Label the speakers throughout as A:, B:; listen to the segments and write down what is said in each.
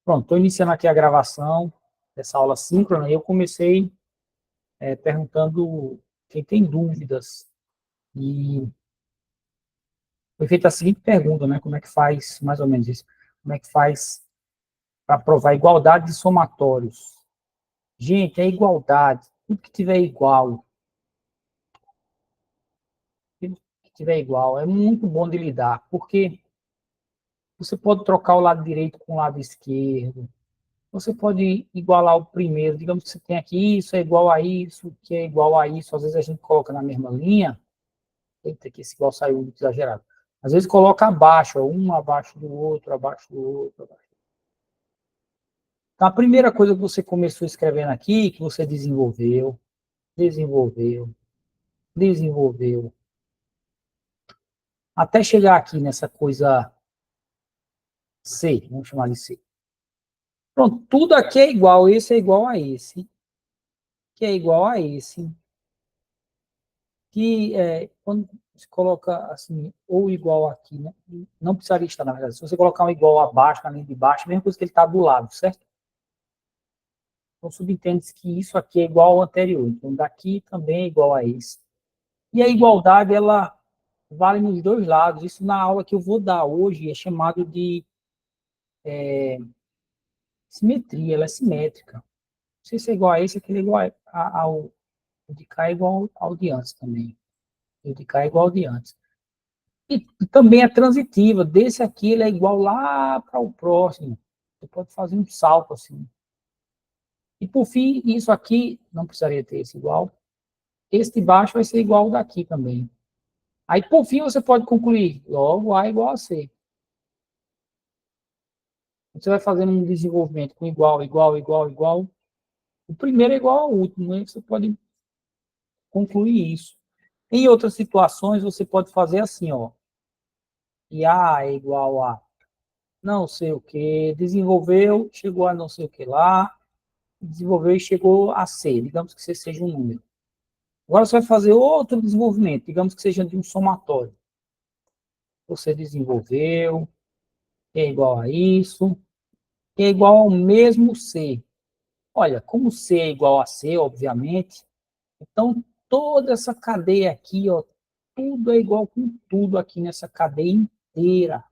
A: Pronto, estou iniciando aqui a gravação dessa aula síncrona e eu comecei perguntando quem tem dúvidas. E foi feita a seguinte pergunta, né? Como é que faz, mais ou menos isso, como é que faz para provar a igualdade de somatórios? Gente, é igualdade, tudo que tiver igual, tudo que tiver igual, é muito bom de lidar, porque você pode trocar o lado direito com o lado esquerdo, você pode igualar o primeiro, digamos que você tem aqui isso é igual a isso, que é igual a isso, às vezes a gente coloca na mesma linha, eita, que esse igual saiu muito exagerado, às vezes coloca abaixo, um abaixo do outro, abaixo do outro, abaixo. Então, a primeira coisa que você começou escrevendo aqui, que você desenvolveu, desenvolveu, até chegar aqui nessa coisa C, vamos chamar de C. Pronto, tudo aqui é igual, esse é igual a esse, que é igual a esse, que quando se coloca assim, ou igual aqui, né? Não precisaria estar, na verdade. Se você colocar um igual abaixo, na linha de baixo, a mesma coisa que ele está do lado, certo? Então, subentende-se que isso aqui é igual ao anterior. Então, daqui também é igual a esse. E a igualdade, ela vale nos dois lados. Isso na aula que eu vou dar hoje é chamado de simetria, ela é simétrica. Não sei se é igual a esse, aquele é igual ao de cá é igual ao de antes também. O de cá é igual ao de antes. E também é transitiva. Desse aqui, ele é igual lá para o próximo. Você pode fazer um salto assim. E, por fim, isso aqui, não precisaria ter esse igual. Esse de baixo vai ser igual ao daqui também. Aí, por fim, você pode concluir. Logo, A é igual a C. Você vai fazendo um desenvolvimento com igual, igual, igual, igual. O primeiro é igual ao último. Aí você pode concluir isso. Em outras situações, você pode fazer assim, ó. E A é igual a não sei o que, desenvolveu, chegou a não sei o que lá, desenvolveu e chegou a C, digamos que seja um número. Agora você vai fazer outro desenvolvimento, digamos que seja de um somatório. Você desenvolveu, que é igual a isso, que é igual ao mesmo C. Olha, como C é igual a C, obviamente, então toda essa cadeia aqui, ó, tudo é igual com tudo aqui nessa cadeia inteira.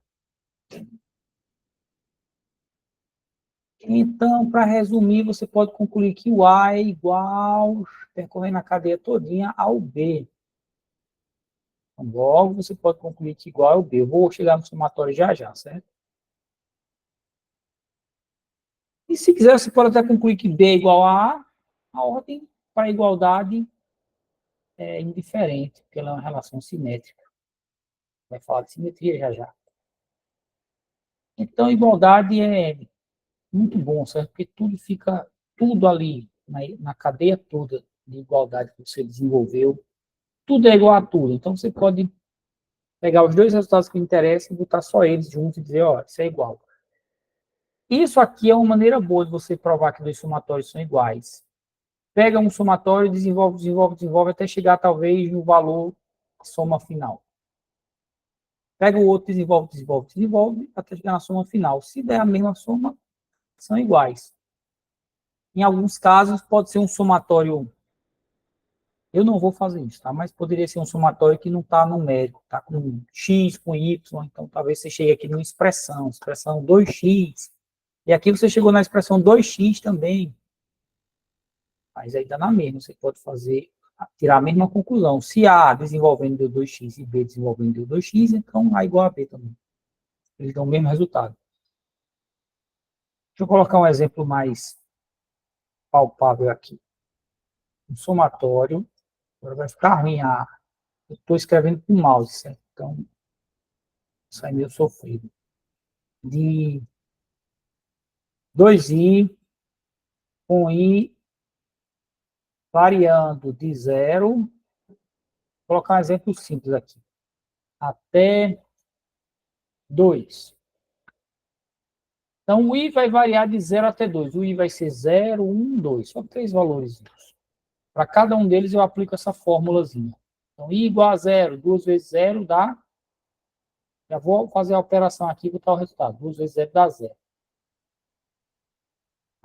A: Então, para resumir, você pode concluir que o A é igual, percorrendo a cadeia todinha, ao B. Então, logo, você pode concluir que igual ao B. Eu vou chegar no somatório já já, certo? E se quiser, você pode até concluir que B é igual a ordem para a igualdade é indiferente, porque ela é uma relação simétrica. Vai falar de simetria já já. Então, igualdade é muito bom, certo? Porque tudo fica, tudo ali, na cadeia toda de igualdade que você desenvolveu, tudo é igual a tudo. Então, você pode pegar os dois resultados que interessam e botar só eles juntos e dizer, ó, isso é igual. Isso aqui é uma maneira boa de você provar que dois somatórios são iguais. Pega um somatório, desenvolve, desenvolve, desenvolve, até chegar, talvez, no valor soma final. Pega o outro, desenvolve, desenvolve, desenvolve, até chegar na soma final. Se der a mesma soma, são iguais. Em alguns casos, pode ser um somatório. Eu não vou fazer isso, tá? Mas poderia ser um somatório que não está numérico, está com x, com y, então talvez você chegue aqui numa expressão 2x, e aqui você chegou na expressão 2x também. Mas aí dá na mesma, você pode fazer, tirar a mesma conclusão. Se A desenvolvendo deu 2x e B desenvolvendo deu 2x, então A igual a B também. Eles dão o mesmo resultado. Deixa eu colocar um exemplo mais palpável aqui. Um somatório, agora vai ficar ruim eu estou escrevendo com o mouse, certo? Então, sai meio sofrido. De 2i com i variando de 0, vou colocar um exemplo simples aqui, até 2. Então, o i vai variar de 0 até 2. O i vai ser 0, 1, 2. Só 3 valores. Para cada um deles, eu aplico essa fórmulazinha. Então, i igual a 0. 2 vezes 0 dá... Já vou fazer a operação aqui e botar o resultado. 2 vezes 0 dá 0.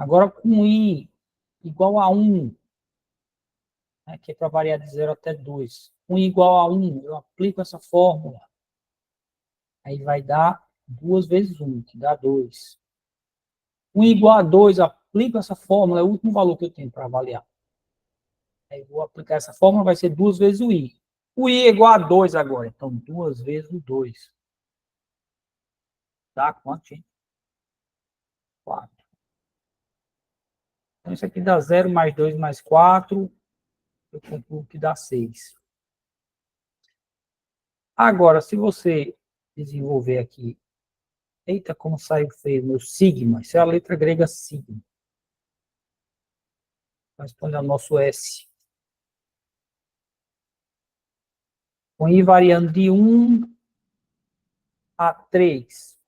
A: Agora, com I igual a 1, né, que é para variar de 0 até 2. 1 igual a 1, eu aplico essa fórmula. Aí vai dar 2 vezes 1, que dá 2. 1 igual a 2, aplico essa fórmula, é o último valor que eu tenho para avaliar. Aí vou aplicar essa fórmula, vai ser 2 vezes o I. O I é igual a 2 agora, então 2 vezes o 2. Dá quanto, gente? 4. Então isso aqui dá 0 mais 2 mais 4, eu concluo que dá 6. Agora, se você desenvolver aqui, eita, como saiu feio, meu sigma, isso é a letra grega sigma. Responde ao nosso S. Com I variando de 1 a 3.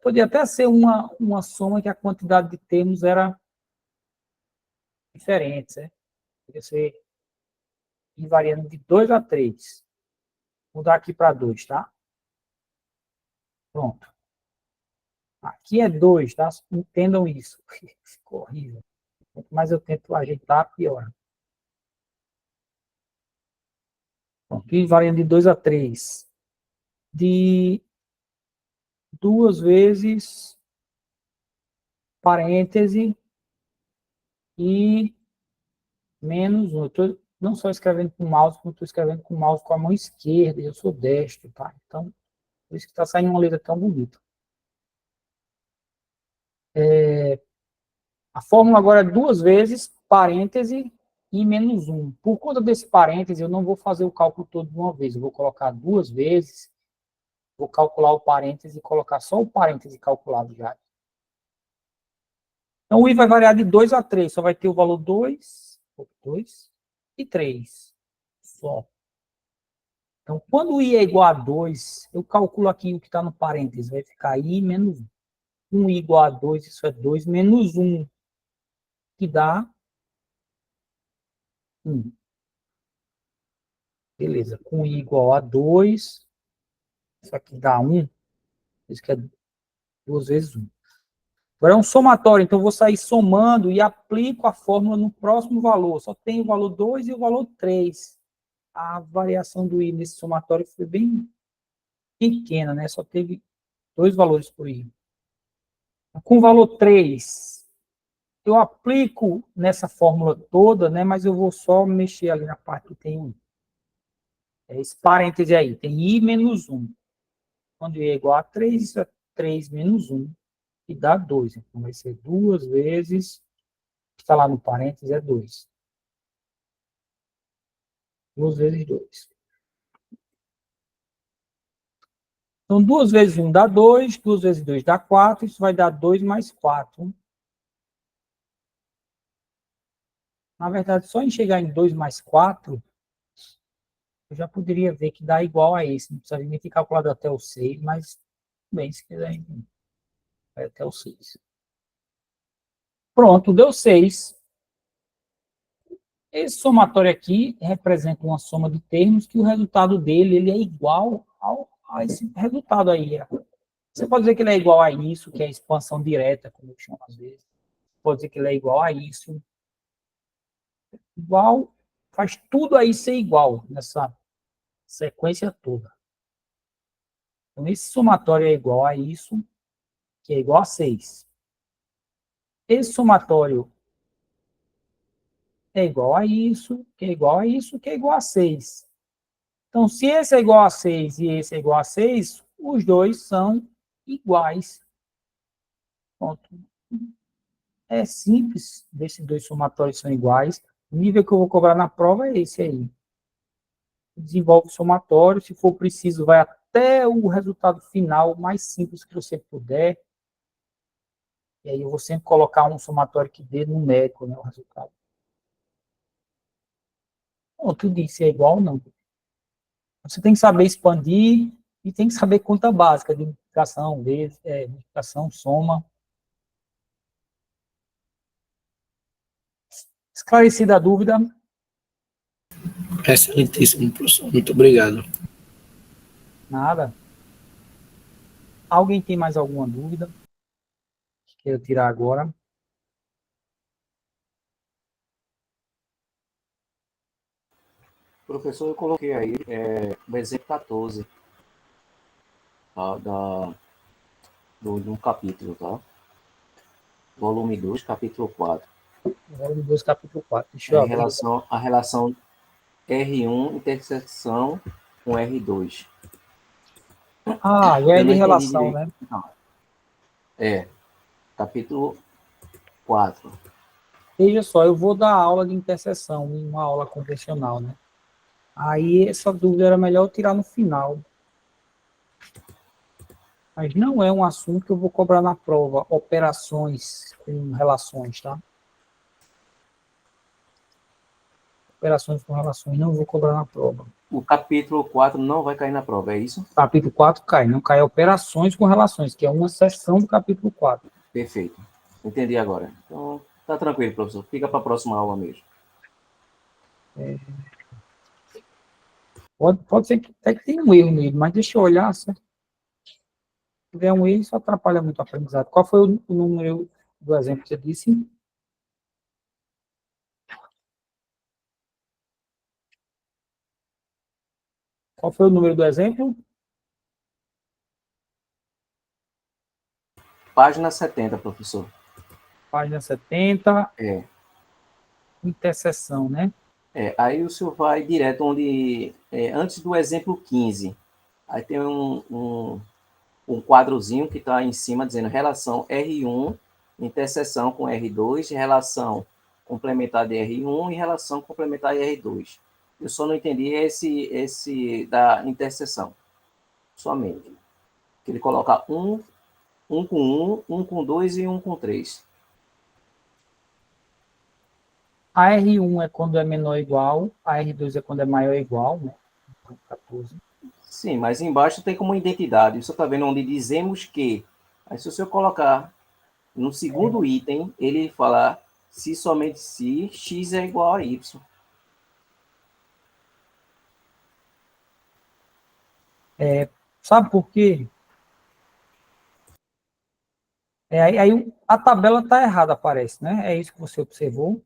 A: Podia até ser uma soma que a quantidade de termos era diferente, né? Podia ser I variando de 2 a 3. Vou mudar aqui para 2, tá? Pronto. Aqui é 2, tá? Entendam isso. Ficou horrível. Quanto mais eu tento ajeitar, pior. Pronto. I variando de 2 a 3. De 2 vezes parêntese e menos 1. Eu estou não só escrevendo com o mouse, como estou escrevendo com o mouse com a mão esquerda, e eu sou destro, tá? Então, por isso que está saindo uma letra tão bonita. A fórmula agora é 2 vezes parêntese e menos 1. Por conta desse parêntese, eu não vou fazer o cálculo todo de uma vez. Eu vou colocar 2 vezes, vou calcular o parêntese e colocar só o parêntese calculado já. Então, o I vai variar de 2 a 3. Só vai ter o valor 2 e 3. Só. Então, quando o I é igual a 2, eu calculo aqui o que está no parêntese. Vai ficar I menos 1. 1 igual a 2, isso é 2 menos 1, que dá 1. Beleza. Com I igual a 2, isso aqui dá 1. Isso que é 2 vezes 1. Agora é um somatório, então eu vou sair somando e aplico a fórmula no próximo valor. Só tem o valor 2 e o valor 3. A variação do I nesse somatório foi bem pequena, né? Só teve 2 valores por I. Com o valor 3, eu aplico nessa fórmula toda, né? Mas eu vou só mexer ali na parte que tem 1. Esse parêntese aí, tem I menos 1. Quando I é igual a 3, isso é 3 menos 1, que dá 2. Então, vai ser 2 vezes, o que está lá no parênteses é 2. 2 vezes 2. Então, 2 vezes 1 dá 2, 2 vezes 2 dá 4, isso vai dar 2 mais 4. Na verdade, só em chegar em 2 mais 4, eu já poderia ver que dá igual a esse. Não precisaria nem ter calculado até o 6, mas, bem, se quiser, vai até o 6. Pronto, deu 6. Esse somatório aqui representa uma soma de termos que o resultado dele ele é igual a esse resultado aí. Você pode dizer que ele é igual a isso, que é a expansão direta, como eu chamo às vezes. Pode dizer que ele é igual a isso. Igual, faz tudo aí ser igual nessa sequência toda. Então, esse somatório é igual a isso, que é igual a 6. Esse somatório é igual a isso, que é igual a isso, que é igual a 6. Então, se esse é igual a 6 e esse é igual a 6, os dois são iguais. Pronto. É simples, desses dois somatórios são iguais. O nível que eu vou cobrar na prova é esse aí. Desenvolve o somatório, se for preciso, vai até o resultado final mais simples que você puder. E aí eu vou sempre colocar um somatório que dê numérico, né, o resultado. Bom, tu disse é igual ou não. Você tem que saber expandir e tem que saber conta básica de multiplicação, multiplicação, soma. Esclarecida a dúvida?
B: Excelentíssimo, professor. Muito obrigado.
A: Nada. Alguém tem mais alguma dúvida que queira tirar agora?
B: Professor, eu coloquei aí o exemplo 14 tá, do capítulo, tá? Volume 2, capítulo 4.
A: Volume 2, capítulo 4. Deixa eu
B: Em
A: abrir.
B: relação à relação R1 interseção com R2.
A: Ah, já é
B: Eu
A: de
B: não entendi
A: relação,
B: direito.
A: né?
B: Não. Capítulo 4.
A: Veja só, eu vou dar aula de interseção, uma aula convencional, né? Aí essa dúvida era melhor eu tirar no final. Mas não é um assunto que eu vou cobrar na prova, operações com relações, tá? Operações com relações, não vou cobrar na prova.
B: O capítulo 4 não vai cair na prova, é isso?
A: Capítulo 4 cai, não cai operações com relações, que é uma seção do capítulo 4.
B: Perfeito. Entendi agora. Então, tá tranquilo, professor. Fica para a próxima aula mesmo.
A: Pode ser que até que tenha um erro nele, mas deixa eu olhar, se tiver um erro, isso atrapalha muito o aprendizado. Qual foi o número do exemplo que você disse? Qual foi o número do exemplo?
B: Página 70, professor.
A: Página 70,
B: É.
A: interseção, né?
B: Aí o senhor vai direto onde, antes do exemplo 15, aí tem um quadrozinho que está em cima dizendo relação R1, interseção com R2, relação complementar de R1 e relação complementar de R2. Eu só não entendi esse da interseção, somente. Que ele coloca um com um com 2 e um com 3.
A: A R1 é quando é menor ou igual, a R2 é quando é maior ou igual, né? 14.
B: Sim, mas embaixo tem como identidade. Você está vendo onde dizemos que. Aí se o senhor colocar no segundo item, ele fala se somente se x é igual a y.
A: Sabe por quê? Aí a tabela está errada, parece, né? É isso que você observou.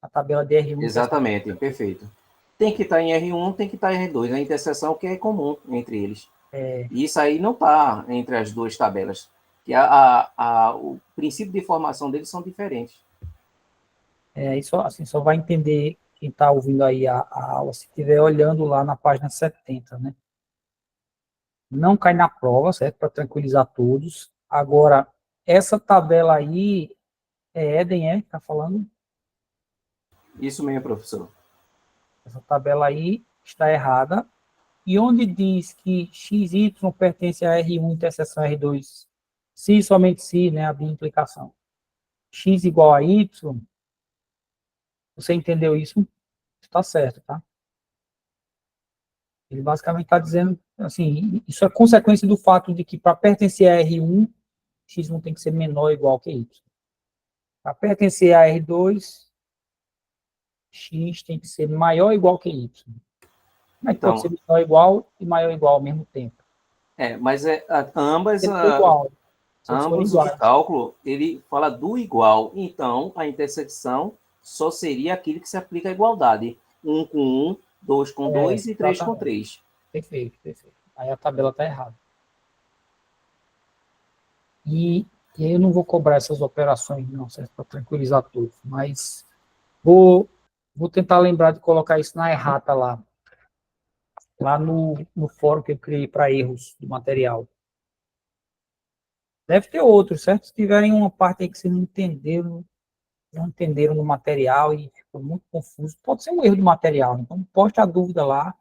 A: A tabela de R1 que é essa.
B: Exatamente, perfeito. Tem que estar em R1, tem que estar em R2, a interseção que é comum entre eles. E isso aí não está entre as duas tabelas, que o princípio de formação deles são diferentes.
A: Isso, assim, só vai entender quem está ouvindo aí a aula se estiver olhando lá na página 70, né? Não cai na prova, certo? Para tranquilizar todos. Agora, essa tabela aí, é Eden, tá falando?
B: Isso mesmo, professor.
A: Essa tabela aí está errada. E onde diz que XY pertence a R1 interseção R2, se somente se, né, a implicação. X igual a Y, você entendeu isso? Está certo, tá? Ele basicamente está dizendo, assim, isso é consequência do fato de que para pertencer a R1, X1 tem que ser menor ou igual que Y. Para pertencer a R2, X tem que ser maior ou igual que Y. Como é que pode ser
B: Então,
A: menor ou igual e maior ou igual ao mesmo tempo?
B: mas ambas,
A: Tem que ser igual. Se eles forem
B: ambos os
A: iguais.
B: cálculos, ele fala do igual. Então, a intersecção só seria aquilo que se aplica à igualdade. Um com um, dois com dois e três com
A: Exatamente.
B: três.
A: Perfeito, perfeito. Aí a tabela está errada. E, e aí eu não vou cobrar essas operações, não, certo? Para tranquilizar todos. Mas vou tentar lembrar de colocar isso na errata lá no fórum que eu criei para erros do material. Deve ter outros, certo? Se tiverem uma parte aí que vocês não entenderam no material e ficou muito confuso, pode ser um erro do material. Então, poste a dúvida lá.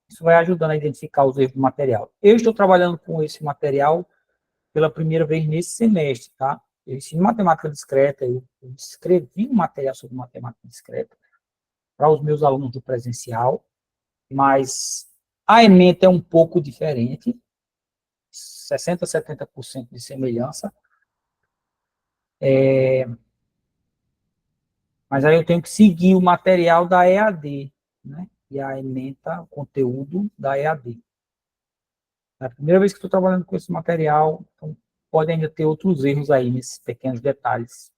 A: Isso vai ajudando a identificar os erros do material. Eu estou trabalhando com esse material pela primeira vez nesse semestre, tá? Eu ensino matemática discreta, eu escrevi um material sobre matemática discreta para os meus alunos do presencial, mas a ementa é um pouco diferente, 60%, 70% de semelhança, mas aí eu tenho que seguir o material da EAD, né? E a ementa o conteúdo da EAD. É a primeira vez que estou trabalhando com esse material, então pode ainda ter outros erros aí nesses pequenos detalhes.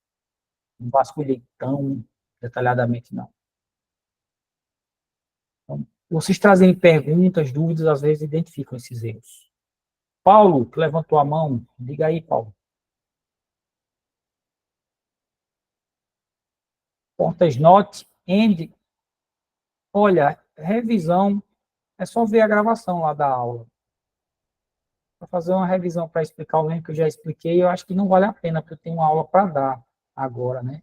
A: Não vasculhei tão detalhadamente, não. Então, vocês trazem perguntas, dúvidas, às vezes identificam esses erros. Paulo, que levantou a mão, diga aí, Paulo. Portas not, end. Olha, revisão, é só ver a gravação lá da aula. Para fazer uma revisão para explicar o mesmo que eu já expliquei, eu acho que não vale a pena, porque eu tenho uma aula para dar agora, né?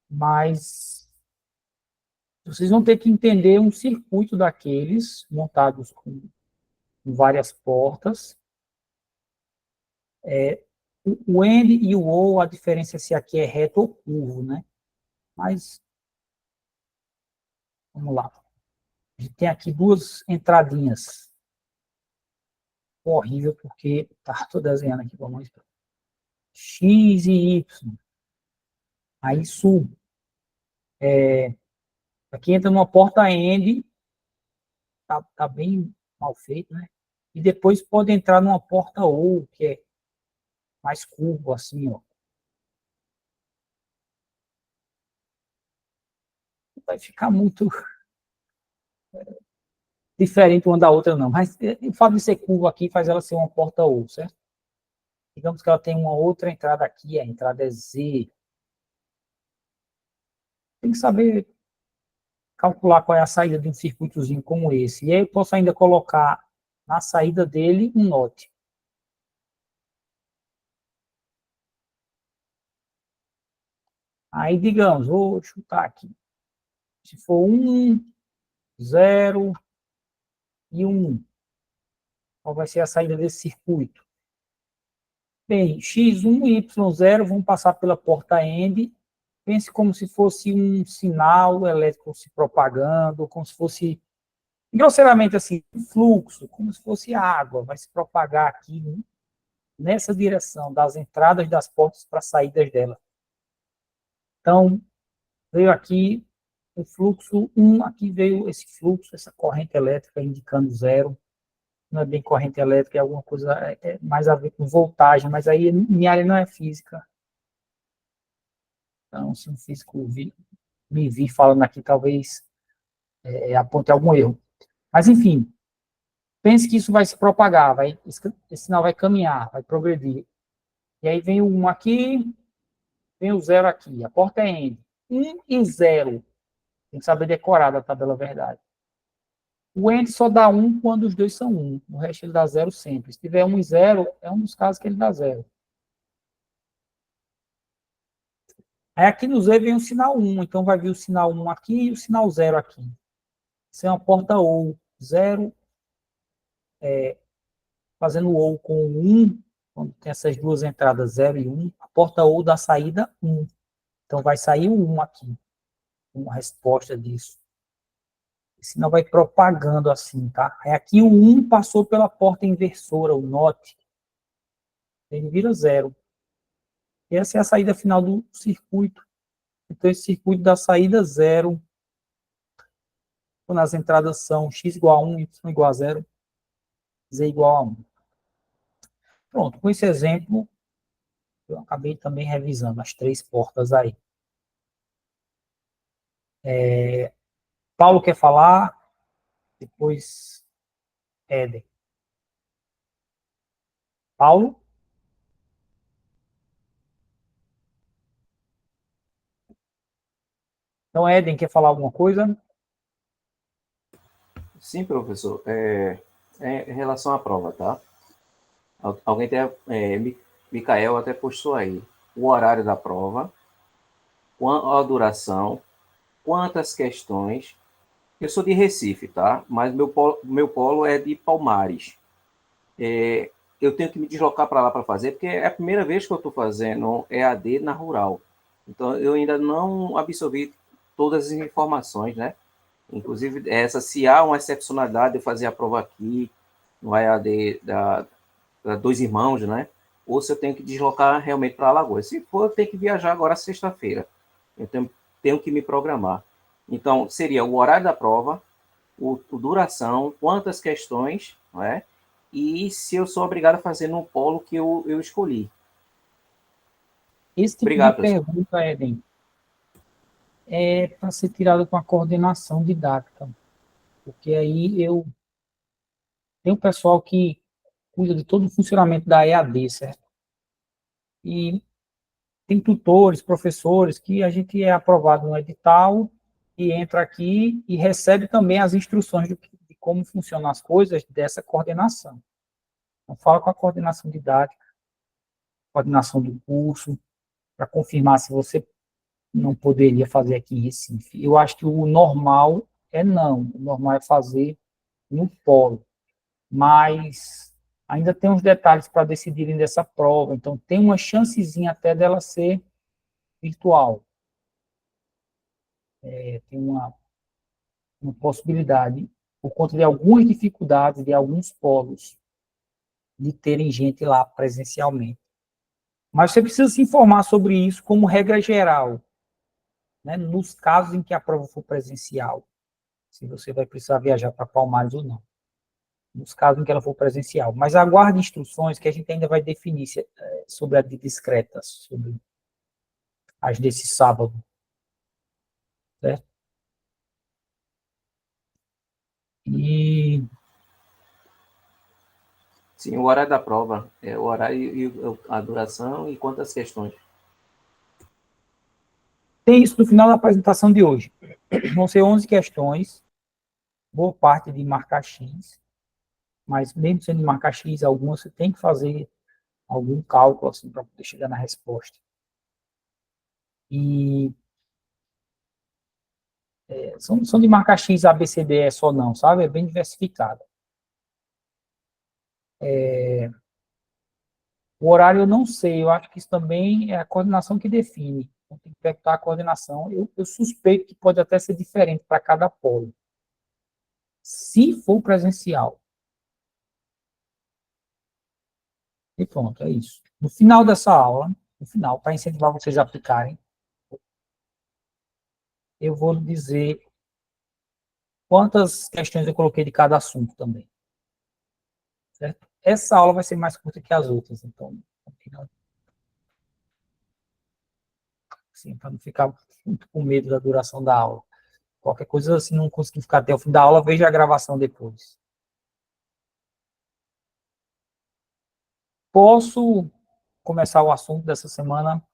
A: Mas vocês vão ter que entender um circuito daqueles montados com várias portas. O end e o ou, a diferença é se aqui é reto ou curvo, né? Mas, vamos lá. A gente tem aqui duas entradinhas. Horrível, porque estou desenhando aqui, vamos lá. X e Y. Aí subo. Aqui entra numa porta end, tá bem mal feito, né? E depois pode entrar numa porta ou, que é mais curvo, assim, ó. Vai ficar muito diferente uma da outra, não. Mas o fato de ser curvo aqui faz ela ser uma porta ou, certo? Digamos que ela tem uma outra entrada aqui, a entrada é Z. Tem que saber calcular qual é a saída de um circuitozinho como esse. E aí eu posso ainda colocar na saída dele um NOT. Aí, digamos, vou chutar aqui. Se for 1, 0 e 1, qual vai ser a saída desse circuito? Bem, X1 e Y0 vão passar pela porta END. Pense como se fosse um sinal elétrico se propagando, como se fosse, grosseiramente assim, um fluxo, como se fosse água, vai se propagar aqui nessa direção, das entradas das portas para as saídas dela. Então, veio aqui o fluxo 1, aqui veio esse fluxo, essa corrente elétrica indicando 0. Não é bem corrente elétrica, é alguma coisa mais a ver com voltagem, mas aí minha área não é física. Então, se um físico me vir falando aqui, talvez aponte algum erro. Mas, enfim, pense que isso vai se propagar, esse sinal vai caminhar, vai progredir. E aí vem o 1 aqui, vem o 0 aqui. A porta é END. 1 e 0. Tem que saber decorar da tabela verdade. O END só dá 1 quando os dois são 1. O resto ele dá 0 sempre. Se tiver 1 e 0, é um dos casos que ele dá 0. Aí aqui no Z vem o sinal 1. Então vai vir o sinal 1 aqui e o sinal 0 aqui. Isso é uma porta OU. 0, fazendo OU com o 1, quando tem essas duas entradas 0 e 1, a porta OU da saída 1. Então vai sair o 1 aqui. Uma resposta disso. O sinal vai propagando assim, tá? Aí aqui o 1 passou pela porta inversora, o NOT. Ele vira 0. E essa é a saída final do circuito. Então, esse circuito da saída 0, quando as entradas são x igual a 1, y igual a 0, z igual a 1. Pronto, com esse exemplo, eu acabei também revisando as três portas aí. Paulo quer falar, depois Éder. Paulo? Então, Éden quer falar alguma coisa?
B: Sim, professor. Em relação à prova, tá? Alguém até, Micael até postou aí o horário da prova, a duração, quantas questões. Eu sou de Recife, tá? Mas meu polo é de Palmares. Eu tenho que me deslocar para lá para fazer, porque é a primeira vez que eu estou fazendo EAD na Rural. Então, eu ainda não absorvi todas as informações, né? Inclusive, se há uma excepcionalidade de fazer a prova aqui, no EAD da Dois Irmãos, né? Ou se eu tenho que deslocar realmente para Alagoas. Se for, eu tenho que viajar agora sexta-feira. Eu tenho que me programar. Então, seria o horário da prova, o duração, quantas questões, não é? E se eu sou obrigado a fazer no polo que eu escolhi.
A: Esse tipo de
B: Obrigado, professor.
A: pergunta, Eden, é para ser tirado com a coordenação didática, porque aí eu tenho um pessoal que cuida de todo o funcionamento da EAD, certo? E tem tutores, professores, que a gente é aprovado no edital e entra aqui e recebe também as instruções de como funcionam as coisas dessa coordenação. Então, fala com a coordenação didática, coordenação do curso, para confirmar se você não poderia fazer aqui em Recife. Eu acho que o normal é não, o normal é fazer no polo, mas ainda tem uns detalhes para decidirem dessa prova, então tem uma chancezinha até dela ser virtual. Tem uma possibilidade, por conta de algumas dificuldades de alguns polos, de terem gente lá presencialmente. Mas você precisa se informar sobre isso como regra geral, né, nos casos em que a prova for presencial, se você vai precisar viajar para Palmares ou não, nos casos em que ela for presencial. Mas aguarde instruções que a gente ainda vai definir sobre a de discretas, sobre as desse sábado, certo? E
B: Sim, o horário da prova, o horário e a duração e quantas questões.
A: tem isso no final da apresentação de hoje. Vão ser 11 questões, boa parte de marcar X, mas mesmo sendo de marcar X, algumas você tem que fazer algum cálculo assim, para poder chegar na resposta. E são de marcar X, A, B, C, D, E só não, sabe? É bem diversificado. O horário eu não sei, eu acho que isso também é a coordenação que define. Então, tem que perguntar a coordenação. Eu suspeito que pode até ser diferente para cada polo. Se for presencial. E pronto, é isso. No final dessa aula, no final, para incentivar vocês a aplicarem, eu vou dizer quantas questões eu coloquei de cada assunto também. Certo? Essa aula vai ser mais curta que as outras, então, assim, para não ficar muito com medo da duração da aula. Qualquer coisa, se não conseguir ficar até o fim da aula, veja a gravação depois. Posso começar o assunto dessa semana,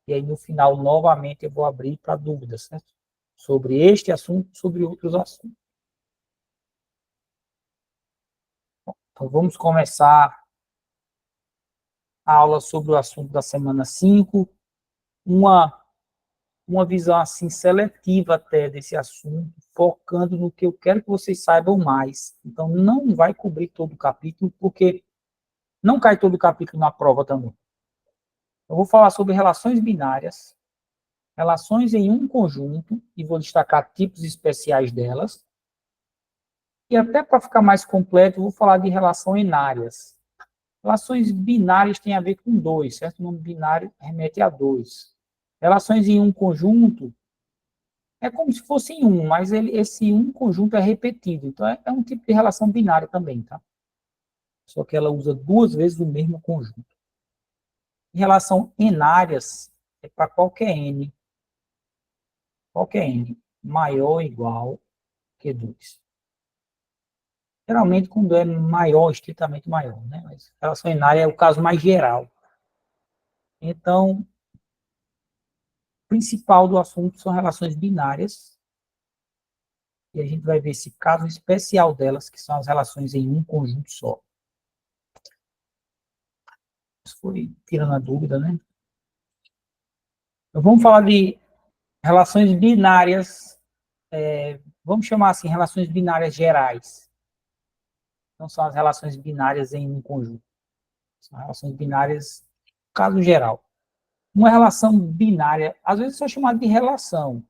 A: e aí no final, novamente, eu vou abrir para dúvidas, certo? Sobre este assunto, sobre outros assuntos. Então, vamos começar a aula sobre o assunto da semana 5, uma visão assim seletiva até desse assunto, focando no que eu quero que vocês saibam mais. Então, não vai cobrir todo o capítulo, porque não cai todo o capítulo na prova também. Eu vou falar sobre relações binárias, relações em um conjunto, e vou destacar tipos especiais delas. E até para ficar mais completo, eu vou falar de relação em áreas. Relações binárias têm a ver com dois, certo? O nome binário remete a dois. Relações em um conjunto é como se fosse em um, mas esse um conjunto é repetido. Então, é um tipo de relação binária também, tá? Só que ela usa duas vezes o mesmo conjunto. Em relação enárias, é para qualquer n maior ou igual que 2. Geralmente, quando é maior, estritamente maior, né? Mas relação enária é o caso mais geral. Então, o principal do assunto são relações binárias, e a gente vai ver esse caso especial delas, que são as relações em um conjunto só. Isso foi tirando a dúvida, né? Então, vamos falar de relações binárias, vamos chamar assim, relações binárias gerais. Não são as relações binárias em um conjunto. São relações binárias, caso geral. Uma relação binária, às vezes só chamada de relação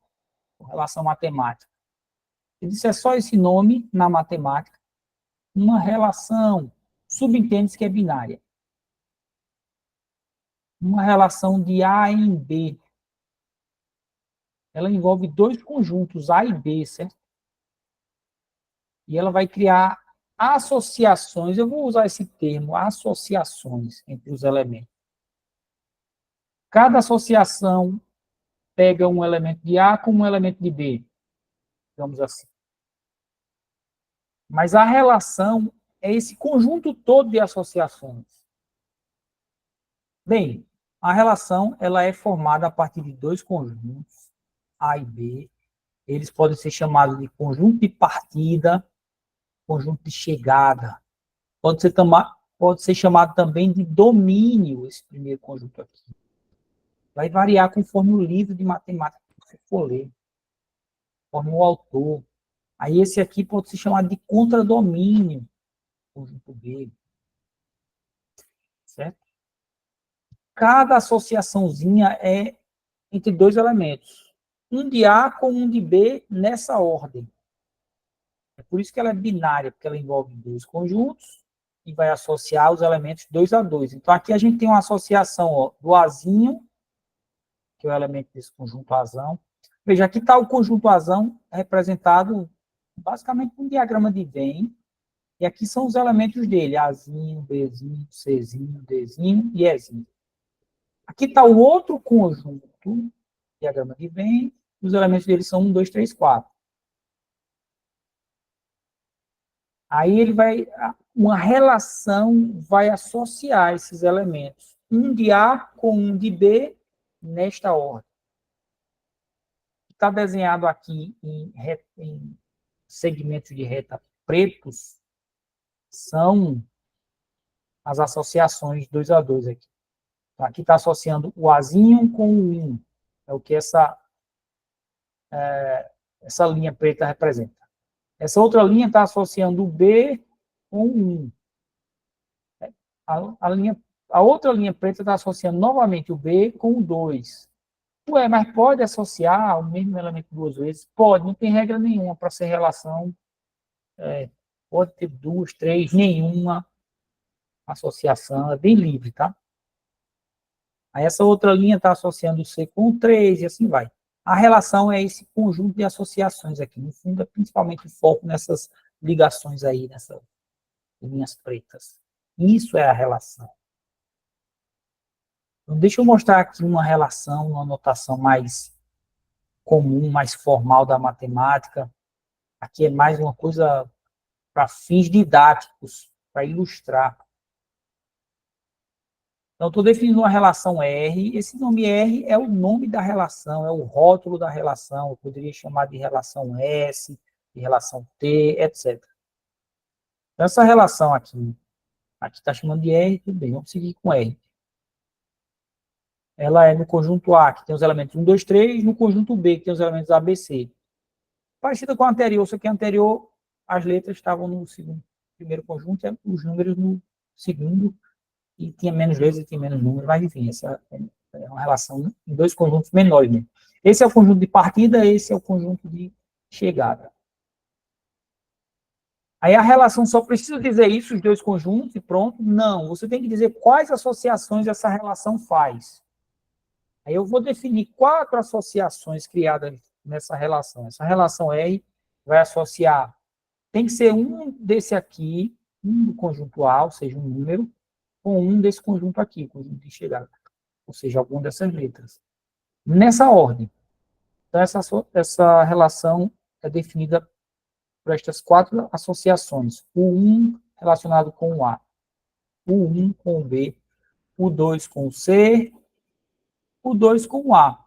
A: matemática. Isso é só esse nome na matemática. Uma relação, subentende-se que é binária. Uma relação de A em B. Ela envolve dois conjuntos, A e B, certo? e ela vai criar associações, eu vou usar esse termo, associações entre os elementos. Cada associação pega um elemento de A com um elemento de B, digamos assim. Mas a relação é esse conjunto todo de associações. Bem, a relação ela é formada a partir de dois conjuntos, A e B. Eles podem ser chamados de conjunto de partida, conjunto de chegada. Pode ser chamado também de domínio, esse primeiro conjunto aqui. Vai variar conforme o livro de matemática que você for ler, conforme o autor. Aí esse aqui pode ser chamado de contradomínio, conjunto B. Certo? Cada associaçãozinha é entre dois elementos. Um de A com um de B nessa ordem. É por isso que ela é binária, porque ela envolve dois conjuntos e vai associar os elementos 2 a 2. Então, aqui a gente tem uma associação ó, do Azinho, que é o elemento desse conjunto Azão. Veja, aqui está o conjunto Azão representado basicamente com um diagrama de Venn, e aqui são os elementos dele, Azinho, Bzinho, Czinho, Dzinho e Ezinho. Aqui está o outro conjunto, diagrama de Venn, os elementos dele são 1, 2, 3, 4. Aí ele vai, uma relação vai associar esses elementos, um de A com um de B, nesta ordem. Está desenhado aqui em segmentos de reta pretos, são as associações 2 a 2 aqui. Então, aqui está associando o Azinho com o 1. É o que essa linha preta representa. Essa outra linha está associando o B com o 1. A outra linha preta está associando novamente o B com o 2. Ué, mas pode associar o mesmo elemento duas vezes? Pode, não tem regra nenhuma para ser relação. Pode ter duas, três, nenhuma associação, é bem livre, tá? Aí essa outra linha está associando o C com o 3 e assim vai. A relação é esse conjunto de associações aqui. No fundo, é principalmente o foco nessas ligações aí, nessas linhas pretas. Isso é a relação. Então, deixa eu mostrar aqui uma relação, uma notação mais comum, mais formal da matemática. Aqui é mais uma coisa para fins didáticos, para ilustrar. Então, estou definindo uma relação R. Esse nome R é o nome da relação, é o rótulo da relação. Eu poderia chamar de relação S, de relação T, etc. Então, essa relação aqui está chamando de R, tudo bem, vamos seguir com R. Ela é no conjunto A, que tem os elementos 1, 2, 3, no conjunto B, que tem os elementos A, B, C. Parecida com a anterior, só que a anterior, as letras estavam no primeiro conjunto, e os números no segundo, e tinha menos letras e tinha menos números, mas enfim, essa é uma relação em dois conjuntos menores mesmo. Esse é o conjunto de partida, esse é o conjunto de chegada. Aí a relação só precisa dizer isso, os dois conjuntos, e pronto? Não, você tem que dizer quais associações essa relação faz. Aí eu vou definir 4 associações criadas nessa relação. Essa relação R vai associar, tem que ser um desse aqui, um do conjunto A, ou seja, um número, com um desse conjunto aqui, conjunto de chegada, ou seja, alguma dessas letras. Nessa ordem. Então, essa relação é definida por estas 4 associações. O 1 relacionado com o A, o 1 com o B, o 2 com o C, o 2 com o A.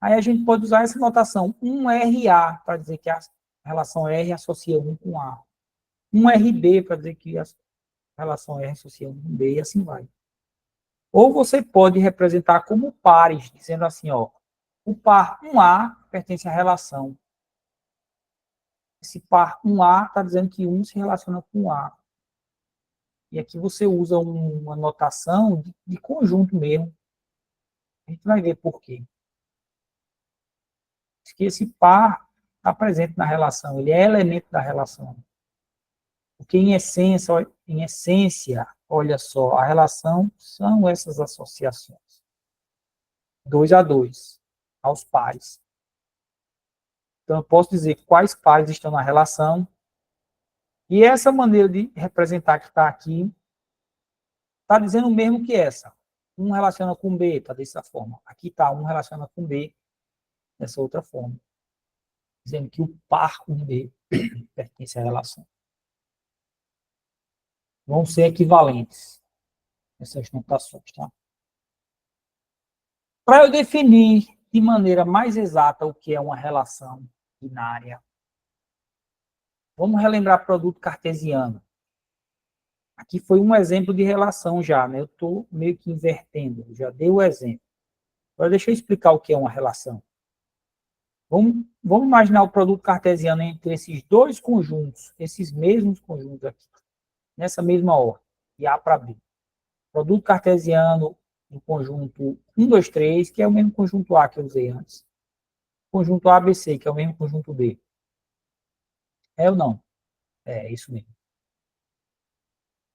A: Aí a gente pode usar essa notação 1RA, para dizer que a relação R associa 1 com A. 1RB, para dizer que a relação R associa 1 com B, e assim vai. Ou você pode representar como pares, dizendo assim, ó, o par 1A pertence à relação. Esse par 1A está dizendo que 1 se relaciona com A. E aqui você usa uma notação de conjunto mesmo. A gente vai ver por quê. Que esse par está presente na relação, ele é elemento da relação. Porque, em essência, olha só, a relação são essas associações. 2 a 2, aos pares. Então, eu posso dizer quais pares estão na relação, E essa maneira de representar que está aqui, está dizendo o mesmo que essa. Um relaciona com B, está dessa forma. Aqui está, um relaciona com B, dessa outra forma. Dizendo que o par com B pertence à relação. Vão ser equivalentes essas notações, tá? Para eu definir de maneira mais exata o que é uma relação binária, vamos relembrar produto cartesiano. Aqui foi um exemplo de relação já, né? Eu estou meio que invertendo, já dei o exemplo. Agora deixa eu explicar o que é uma relação. Vamos imaginar o produto cartesiano entre esses dois conjuntos, esses mesmos conjuntos aqui, nessa mesma ordem, de A para B. Produto cartesiano do conjunto 1, 2, 3, que é o mesmo conjunto A que eu usei antes. Conjunto ABC, que é o mesmo conjunto B. É ou não? É isso mesmo.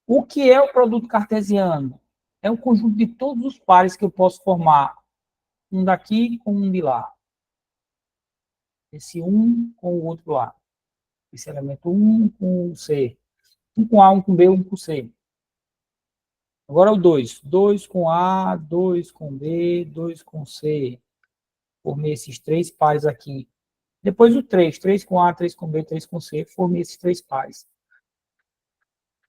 A: O que é o produto cartesiano? É o conjunto de todos os pares que eu posso formar. Um daqui com um de lá. Esse um com o outro lá. Esse elemento 1 com o C. Um com A, um com B, um com C. Agora o 2. 2 com A, 2 com B, 2 com C. Formei esses três pares aqui. Depois o 3. 3 com A, 3 com B, 3 com C. Formei esses três pares.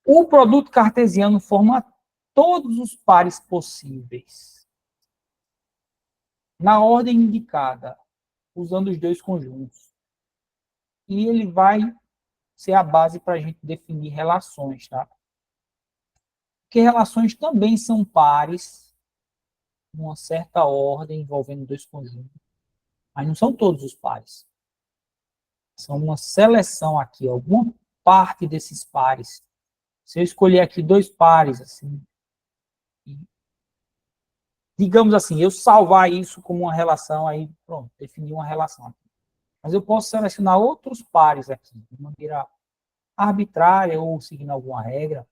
A: O produto cartesiano forma todos os pares possíveis, na ordem indicada, usando os dois conjuntos. E ele vai ser a base para a gente definir relações, tá? Porque relações também são pares, numa certa ordem, envolvendo dois conjuntos. Mas não são todos os pares. São uma seleção aqui, alguma parte desses pares. Se eu escolher aqui dois pares, assim, digamos assim, eu salvar isso como uma relação, aí pronto, defini uma relação aqui. Mas eu posso selecionar outros pares aqui, de maneira arbitrária ou seguindo alguma regra.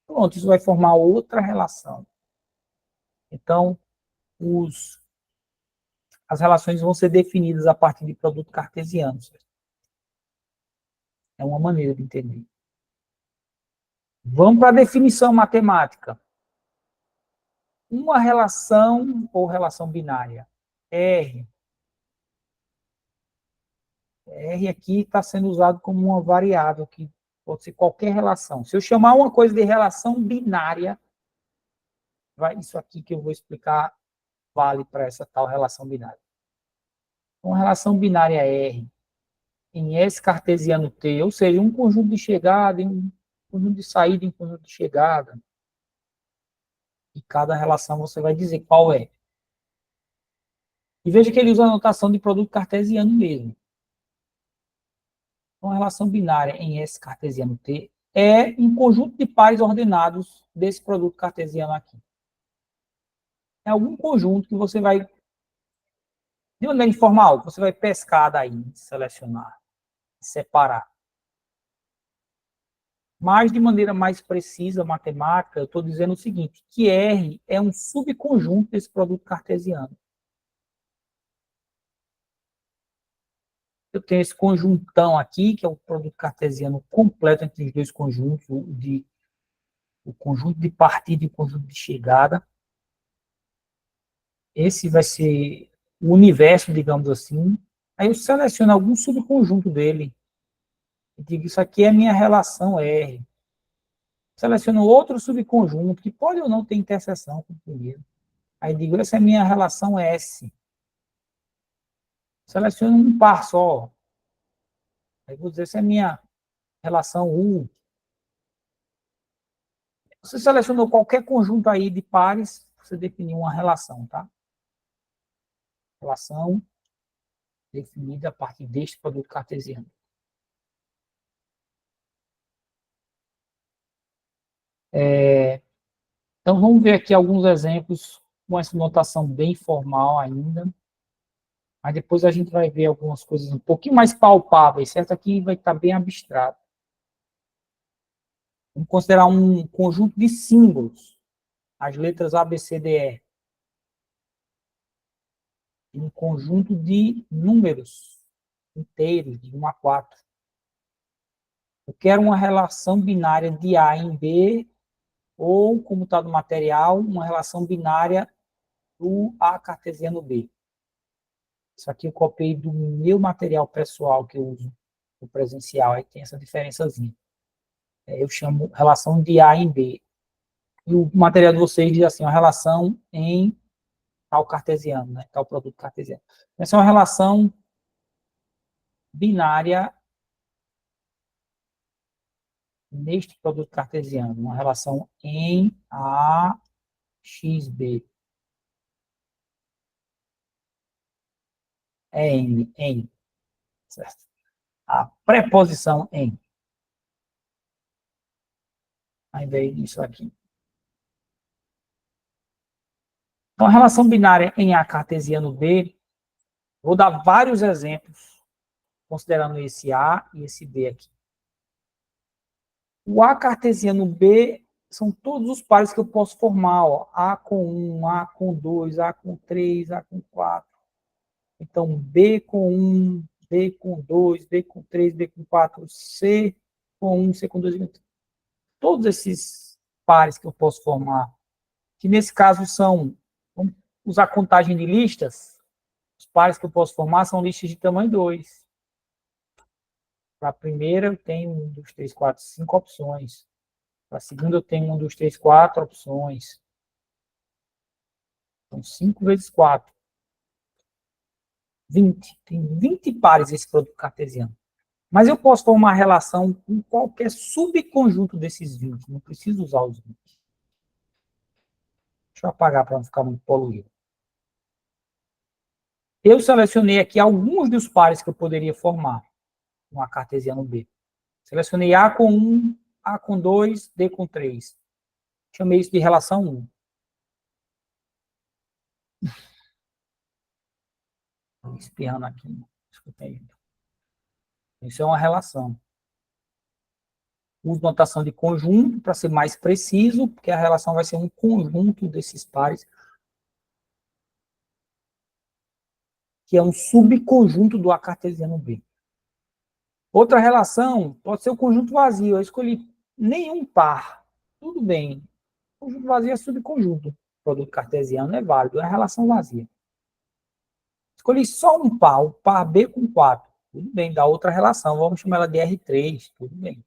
A: Pronto, isso vai formar outra relação. Então, as relações vão ser definidas a partir de produto cartesiano. É uma maneira de entender. Vamos para a definição matemática. Uma relação ou relação binária. R. R aqui está sendo usado como uma variável, que pode ser qualquer relação. Se eu chamar uma coisa de relação binária, isso aqui que eu vou explicar vale para essa tal relação binária. Uma relação binária R em S cartesiano T, ou seja, um conjunto de chegada, um conjunto de saída em conjunto de chegada. E cada relação você vai dizer qual é. E veja que ele usa a notação de produto cartesiano mesmo. Uma relação binária em S cartesiano T é um conjunto de pares ordenados desse produto cartesiano aqui. É algum conjunto que você vai, de maneira informal, você vai pescar daí, selecionar, separar. Mas, de maneira mais precisa, matemática, eu estou dizendo o seguinte, que R é um subconjunto desse produto cartesiano. Eu tenho esse conjuntão aqui, que é o produto cartesiano completo entre os dois conjuntos, o conjunto de partida e o conjunto de chegada. Esse vai ser o universo, digamos assim. Aí eu seleciono algum subconjunto dele. E digo, isso aqui é a minha relação R. Seleciono outro subconjunto, que pode ou não ter interseção com o primeiro. Aí digo, essa é a minha relação S. Seleciono um par só. Aí vou dizer, essa é a minha relação U. Você selecionou qualquer conjunto aí de pares, você definiu uma relação, tá? Relação definida a partir deste produto cartesiano. Então, vamos ver aqui alguns exemplos com essa notação bem formal ainda. Mas depois a gente vai ver algumas coisas um pouquinho mais palpáveis, certo? Aqui vai estar bem abstrato. Vamos considerar um conjunto de símbolos, as letras A, B, C, D, E. E um conjunto de números inteiros, de 1 a 4. Eu quero uma relação binária de A em B, ou, como está no material, uma relação binária do A cartesiano B. Isso aqui eu copiei do meu material pessoal que eu uso no presencial, aí tem essa diferençazinha. Eu chamo relação de A em B. E o material de vocês diz assim, uma relação em tal cartesiano, né? Tal produto cartesiano. Essa é uma relação binária neste produto cartesiano, uma relação em A, X, B. É N, certo? A preposição em, ao invés disso aqui. Então, a relação binária em A cartesiano B, vou dar vários exemplos, considerando esse A e esse B aqui. O A cartesiano B são todos os pares que eu posso formar, ó. A com 1, A com 2, A com 3, A com 4. Então, B com 1, B com 2, B com 3, B com 4, C com 1, C com 2, C com 3. Todos esses pares que eu posso formar, que nesse caso são, vamos usar contagem de listas, os pares que eu posso formar são listas de tamanho 2. Para a primeira, eu tenho 1, 2, 3, 4, 5 opções. Para a segunda, eu tenho 1, 2, 3, 4 opções. Então, 5 vezes 4. 20. Tem 20 pares esse produto cartesiano. Mas eu posso formar relação com qualquer subconjunto desses 20. Não preciso usar os 20. Deixa eu apagar para não ficar muito poluído. Eu selecionei aqui alguns dos pares que eu poderia formar com a cartesiano B. Selecionei A com 1, A com 2, D com 3. Chamei isso de relação 1. Estou espirrando aqui. Escutei. Isso é uma relação. Uso notação de conjunto para ser mais preciso, porque a relação vai ser um conjunto desses pares, que é um subconjunto do A cartesiano B. Outra relação pode ser o conjunto vazio. Eu escolhi nenhum par. Tudo bem. O conjunto vazio é subconjunto. O produto cartesiano é válido. É a relação vazia. Escolhi só um par. O par B com 4. Tudo bem. Da outra relação. Vamos chamar ela de R3. Tudo bem.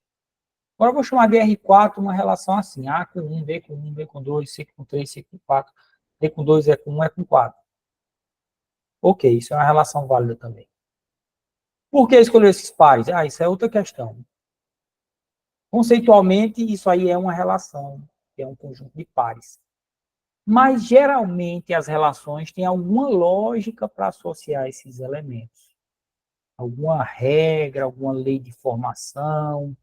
A: Agora eu vou chamar de R4 uma relação assim. A com 1, B com 1, B com 2, C com 3, C com 4. D com 2, E com 1, E com 4. Ok. Isso é uma relação válida também. Por que escolher esses pares? Isso é outra questão. Conceitualmente, isso aí é uma relação, que é um conjunto de pares. Mas, geralmente, as relações têm alguma lógica para associar esses elementos. Alguma regra, alguma lei de formação.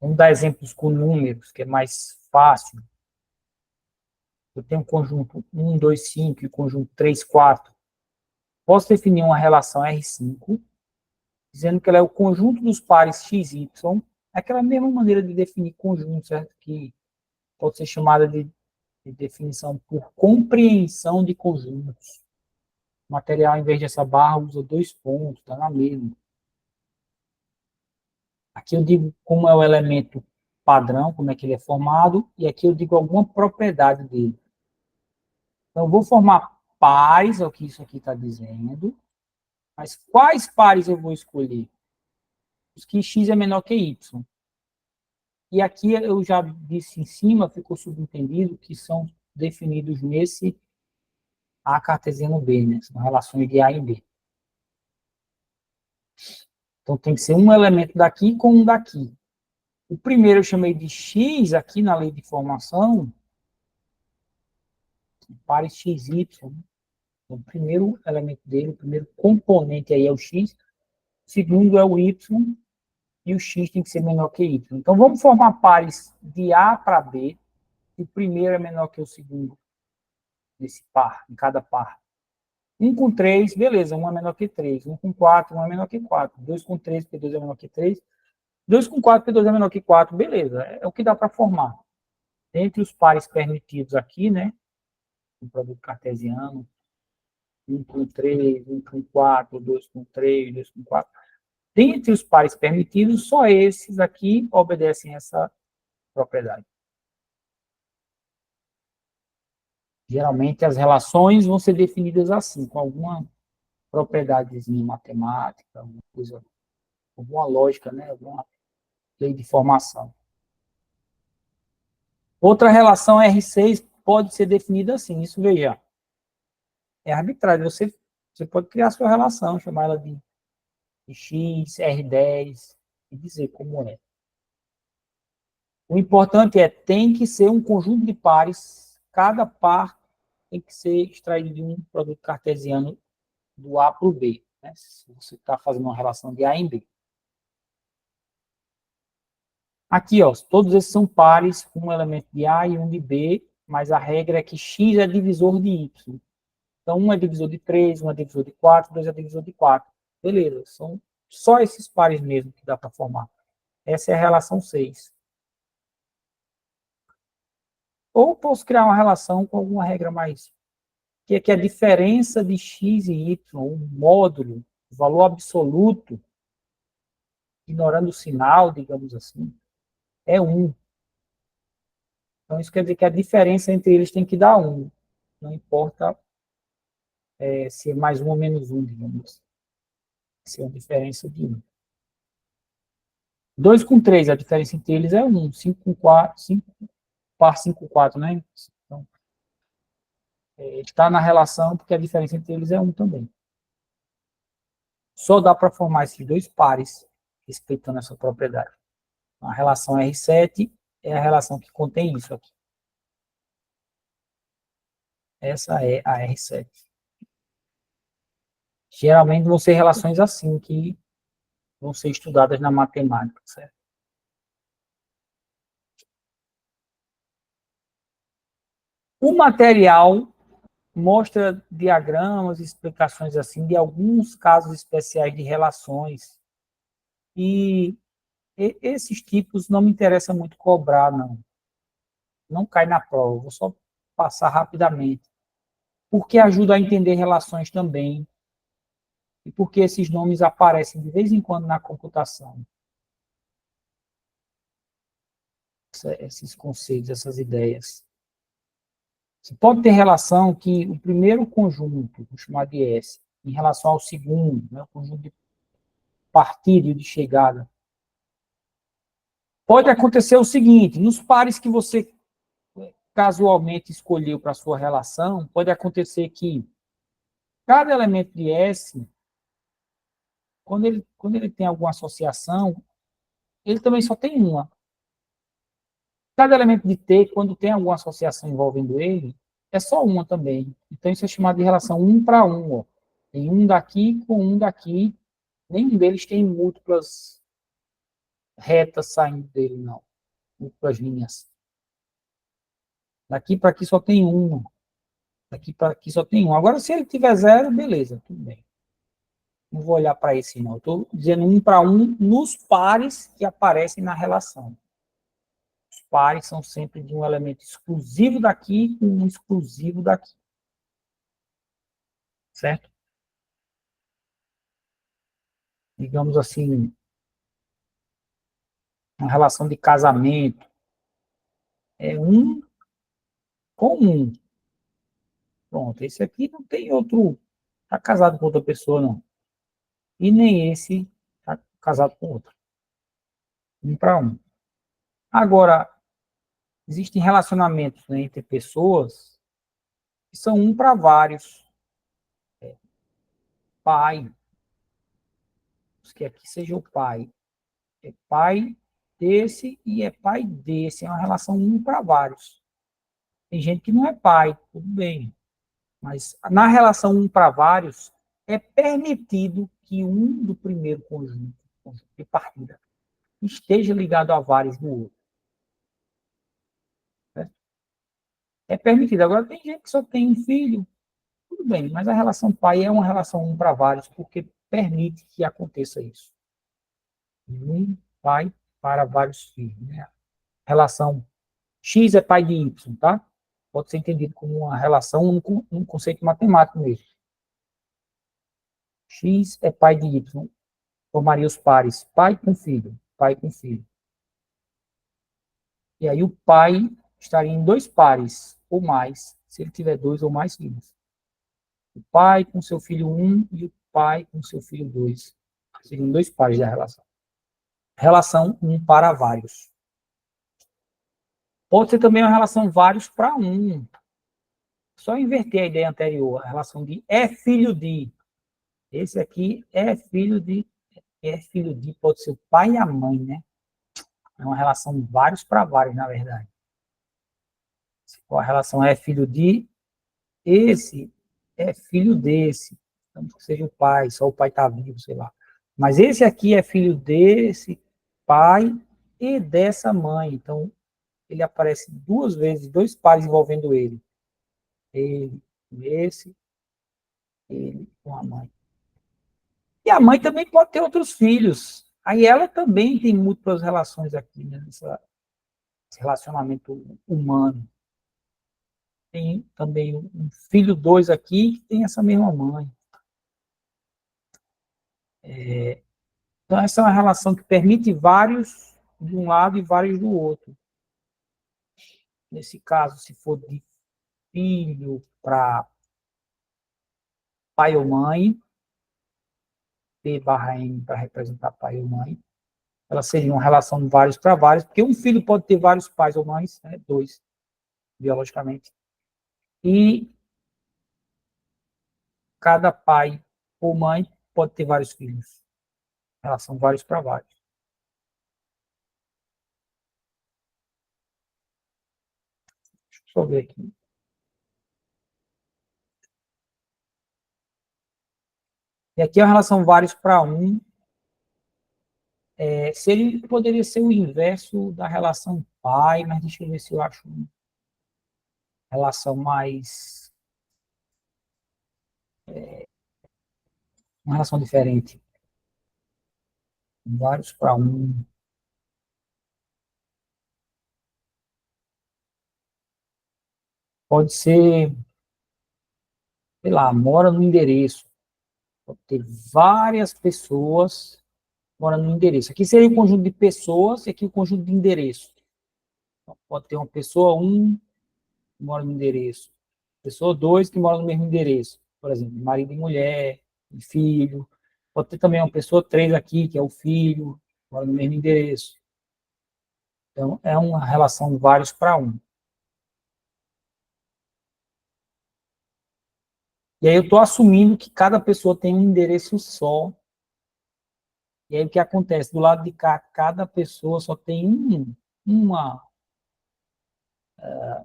A: Vamos dar exemplos com números, que é mais fácil. Eu tenho um conjunto 1, 2, 5 e conjunto 3, 4. Posso definir uma relação R5, dizendo que ela é o conjunto dos pares x, y. É aquela mesma maneira de definir conjunto, certo? Que pode ser chamada de definição por compreensão de conjuntos. O material, em vez dessa barra, usa 2 pontos, está na mesma. Aqui eu digo como é o elemento padrão, como é que ele é formado, e aqui eu digo alguma propriedade dele. Então, eu vou formar pares, é o que isso aqui está dizendo, mas quais pares eu vou escolher? Os que x é menor que y. E aqui eu já disse em cima, ficou subentendido, que são definidos nesse A cartesiano B, né? São relações de A e B. Então, tem que ser um elemento daqui com um daqui. O primeiro eu chamei de x, aqui na lei de formação, pares xy. Então, o primeiro elemento dele, o primeiro componente aí é o x, o segundo é o y, e o x tem que ser menor que y. Então, vamos formar pares de A para B, e o primeiro é menor que o segundo, nesse par, em cada par. 1 com 3, beleza, 1 é menor que 3. 1 com 4, 1 é menor que 4. 2 com 3, porque 2 é menor que 3. 2 com 4, porque 2 é menor que 4, beleza, é o que dá para formar. Entre os pares permitidos aqui, né, o produto cartesiano, 1 com 3, 1 com 4, 2 com 3, 2 com 4. Dentre os pares permitidos, só esses aqui obedecem essa propriedade. Geralmente, as relações vão ser definidas assim, com alguma propriedadezinha matemática, alguma coisa, alguma lógica, né? Alguma lei de formação. Outra relação R6 pode ser definida assim, isso veja, é arbitrário, você pode criar a sua relação, chamar ela de X, R10, e dizer como é. O importante tem que ser um conjunto de pares, cada par tem que ser extraído de um produto cartesiano do A para o B, né? Se você está fazendo uma relação de A em B. Aqui, ó, todos esses são pares com um elemento de A e um de B, mas a regra é que X é divisor de Y. Então, um é divisor de 3, um é divisor de 4, dois é divisor de 4. Beleza, são só esses pares mesmo que dá para formar. Essa é a relação 6. Ou posso criar uma relação com alguma regra mais... que é que a diferença de x e y, o módulo, o valor absoluto, ignorando o sinal, digamos assim, é 1. Então, isso quer dizer que a diferença entre eles tem que dar 1. Não importa se é mais 1 ou menos 1, digamos. Se é uma diferença de 1. 2 com 3, a diferença entre eles é 1. 5 com 4, 5 par 5 com 4, né? Então, está na relação porque a diferença entre eles é 1 também. Só dá para formar esses dois pares respeitando essa propriedade. A relação R7 é a relação que contém isso aqui. Essa é a R7. Geralmente vão ser relações assim que vão ser estudadas na matemática, certo? O material mostra diagramas, explicações assim de alguns casos especiais de relações. E esses tipos não me interessa muito cobrar, não. Não cai na prova, vou só passar rapidamente. Porque ajuda a entender relações também. E porque esses nomes aparecem de vez em quando na computação. Esses conceitos, essas ideias. Você pode ter relação que o primeiro conjunto, vou chamar de S, em relação ao segundo, né, o conjunto de partida e de chegada, pode acontecer o seguinte, nos pares que você casualmente escolheu para a sua relação, pode acontecer que cada elemento de S, quando ele tem alguma associação, ele também só tem uma. Cada elemento de T, quando tem alguma associação envolvendo ele, é só uma também. Então, isso é chamado de relação 1 para 1. Ó. Tem um daqui com um daqui. Nenhum deles tem múltiplas retas saindo dele, não. Múltiplas linhas. Daqui para aqui só tem uma. Daqui para aqui só tem um. Agora, se ele tiver zero, beleza, tudo bem. Não vou olhar para esse, não. Estou dizendo 1 para 1 nos pares que aparecem na relação. Os pares são sempre de um elemento exclusivo daqui com um exclusivo daqui. Certo? Digamos assim, uma relação de casamento. É um com um. Pronto, esse aqui não tem outro. Está casado com outra pessoa, não. E nem esse está casado com outro. 1 para 1. Agora, existem relacionamentos, né, entre pessoas que são 1 para vários. Pai, que aqui seja o pai. É pai desse e é pai desse. É uma relação 1 para vários. Tem gente que não é pai, tudo bem. Mas na relação 1 para vários, é permitido que um do primeiro conjunto de partida, esteja ligado a vários do outro. É permitido. Agora, tem gente que só tem um filho, tudo bem, mas a relação pai é uma relação 1 para vários, porque permite que aconteça isso. Um pai para vários filhos. Né? Relação X é pai de Y, tá? Pode ser entendido como uma relação, um conceito matemático mesmo. X é pai de Y. Formaria os pares pai com filho, pai com filho. E aí o pai estaria em dois pares ou mais, se ele tiver dois ou mais filhos. O pai com seu filho um e o pai com seu filho dois. Seriam dois pares da relação. Relação um para vários. Pode ser também uma relação vários para um. Só inverter a ideia anterior, a relação de é filho de. Esse aqui é filho de, pode ser o pai e a mãe, né? É uma relação vários para vários, na verdade. Se for a relação é filho de, esse é filho desse. Então, que seja o pai, só o pai está vivo, sei lá. Mas esse aqui é filho desse pai e dessa mãe. Então, ele aparece duas vezes, dois pares envolvendo ele. Ele, esse, ele com a mãe. E a mãe também pode ter outros filhos. Aí ela também tem múltiplas relações aqui, né, nesse relacionamento humano. Tem também um filho dois aqui que tem essa mesma mãe. Então, essa é uma relação que permite vários de um lado e vários do outro. Nesse caso, se for de filho para pai ou mãe, P barra N para representar pai ou mãe, ela seria uma relação de vários para vários, porque um filho pode ter vários pais ou mães, né, dois, biologicamente. E cada pai ou mãe pode ter vários filhos. Relação vários para vários. Deixa eu só ver aqui. E aqui é a relação vários para um. Poderia ser o inverso da relação pai, mas deixa eu ver se eu acho uma relação mais. Uma relação diferente. Vários para um. Pode ser, sei lá, mora no endereço. Pode ter várias pessoas morando no endereço. Aqui seria o conjunto de pessoas e aqui o conjunto de endereço. Então, pode ter uma pessoa um que mora no endereço. Pessoa dois que mora no mesmo endereço. Por exemplo, marido e mulher, e filho. Pode ter também uma pessoa três aqui, que é o filho, mora no mesmo endereço. Então, é uma relação vários para um. E aí eu estou assumindo que cada pessoa tem um endereço só. E aí o que acontece? Do lado de cá, cada pessoa só tem uma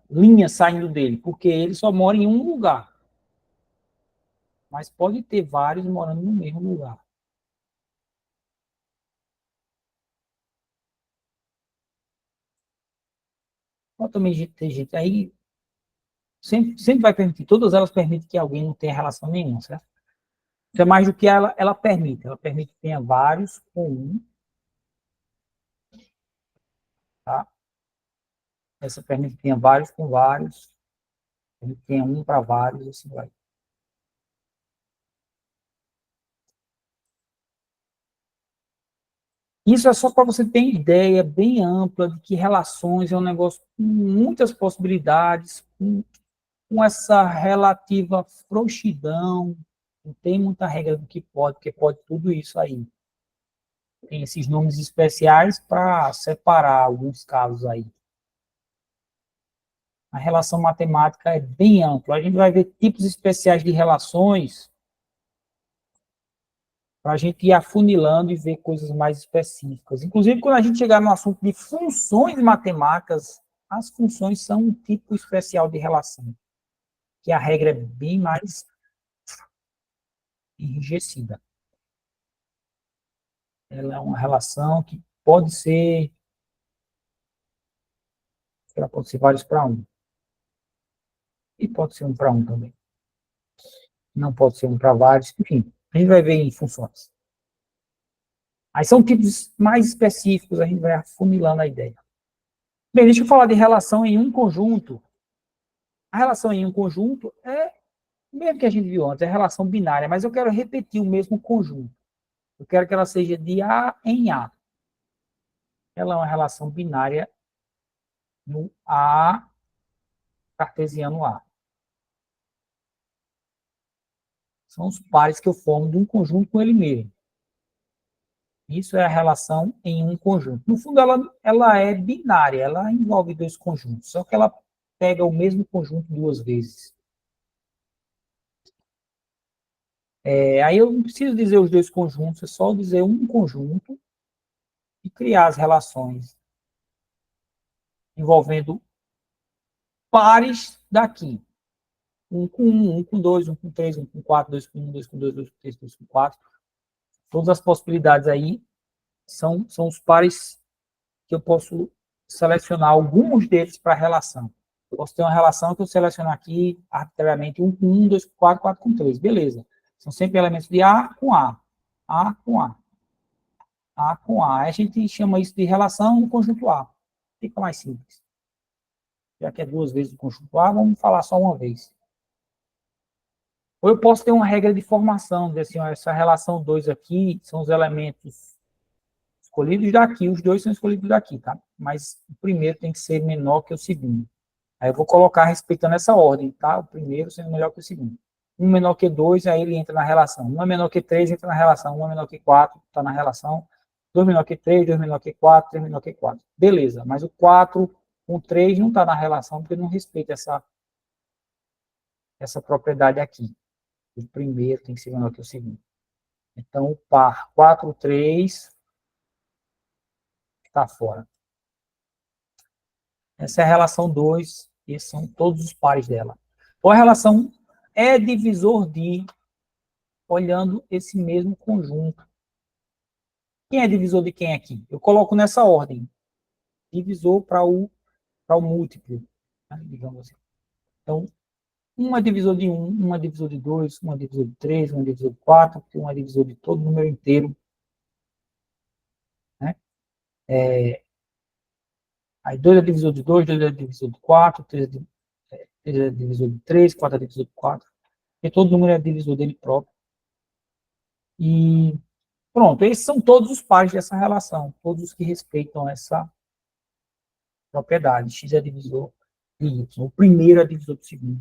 A: linha saindo dele, porque ele só mora em um lugar. Mas pode ter vários morando no mesmo lugar. Pode também ter gente aí, sempre vai permitir, todas elas permitem que alguém não tenha relação nenhuma, certo? Então é mais do que ela permite. Ela permite que tenha vários com um, tá? Essa permite que tenha vários com vários, permite que tenha um para vários, assim vai. Isso é só para você ter ideia bem ampla de que relações é um negócio com muitas possibilidades, com essa relativa frouxidão, não tem muita regra do que pode, porque pode tudo isso aí. Tem esses nomes especiais para separar alguns casos aí. A relação matemática é bem ampla. A gente vai ver tipos especiais de relações para a gente ir afunilando e ver coisas mais específicas. Inclusive, quando a gente chegar no assunto de funções matemáticas, as funções são um tipo especial de relação, que a regra é bem mais enrijecida. Ela é uma relação que ela pode ser vários para um. E pode ser um para um também. Não pode ser um para vários, enfim, a gente vai ver em funções. Aí são tipos mais específicos, a gente vai afunilando a ideia. Bem, deixa eu falar de relação em um conjunto. A relação em um conjunto é, mesmo que a gente viu antes, é relação binária, mas eu quero repetir o mesmo conjunto. Eu quero que ela seja de A em A. Ela é uma relação binária no A cartesiano A. São os pares que eu formo de um conjunto com ele mesmo. Isso é a relação em um conjunto. No fundo, ela é binária, ela envolve dois conjuntos, só que ela pega o mesmo conjunto duas vezes. Aí eu não preciso dizer os dois conjuntos, é só dizer um conjunto e criar as relações envolvendo pares daqui. Um com um com dois, um com três, um com quatro, dois com um, dois com dois, dois com três, dois com quatro. Todas as possibilidades aí são os pares que eu posso selecionar alguns deles para a relação. Eu posso ter uma relação que eu seleciono aqui arbitrariamente um com um, dois com quatro, quatro com três. Beleza. São sempre elementos de A com A. A com A. A com A. A gente chama isso de relação no conjunto A. Fica mais simples. Já que é duas vezes o conjunto A, vamos falar só uma vez. Ou eu posso ter uma regra de formação, dizer assim, ó, essa relação 2 aqui são os elementos escolhidos daqui, os dois são escolhidos daqui, tá? Mas o primeiro tem que ser menor que o segundo. Aí eu vou colocar respeitando essa ordem, tá? O primeiro sendo melhor que o segundo. Um menor que dois, aí ele entra na relação. Um é menor que três, entra na relação. Um é menor que quatro, está na relação. Dois menor que três, dois menor que quatro, três menor que quatro. Beleza, mas o quatro com três não está na relação, porque não respeita essa propriedade aqui. O primeiro tem que ser menor que o segundo. Então, o par 4, 3 está fora. Essa é a relação 2, e esses são todos os pares dela. Ou a relação é divisor de, olhando esse mesmo conjunto. Quem é divisor de quem aqui? Eu coloco nessa ordem. Divisor para o múltiplo, né, digamos assim. Então, um é divisor de um é divisor de dois, um é divisor de três, um é divisor de quatro, um é divisor de todo número inteiro. Né? Aí 2 é divisor de 2, 2 é divisor de 4, 3 é divisor de 3, 4 é divisor de 4. E todo número é divisor dele próprio. E pronto, esses são todos os pares dessa relação, todos os que respeitam essa propriedade. X é divisor de Y. O primeiro é divisor do segundo.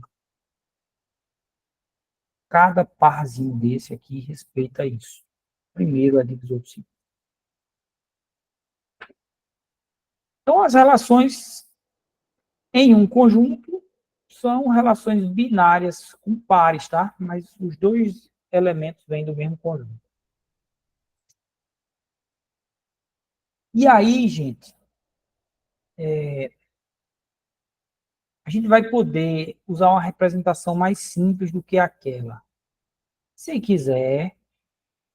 A: Cada parzinho desse aqui respeita isso. O primeiro é divisor do segundo. Então, as relações em um conjunto são relações binárias com pares, tá? Mas os dois elementos vêm do mesmo conjunto. E aí, gente, a gente vai poder usar uma representação mais simples do que aquela. Se quiser,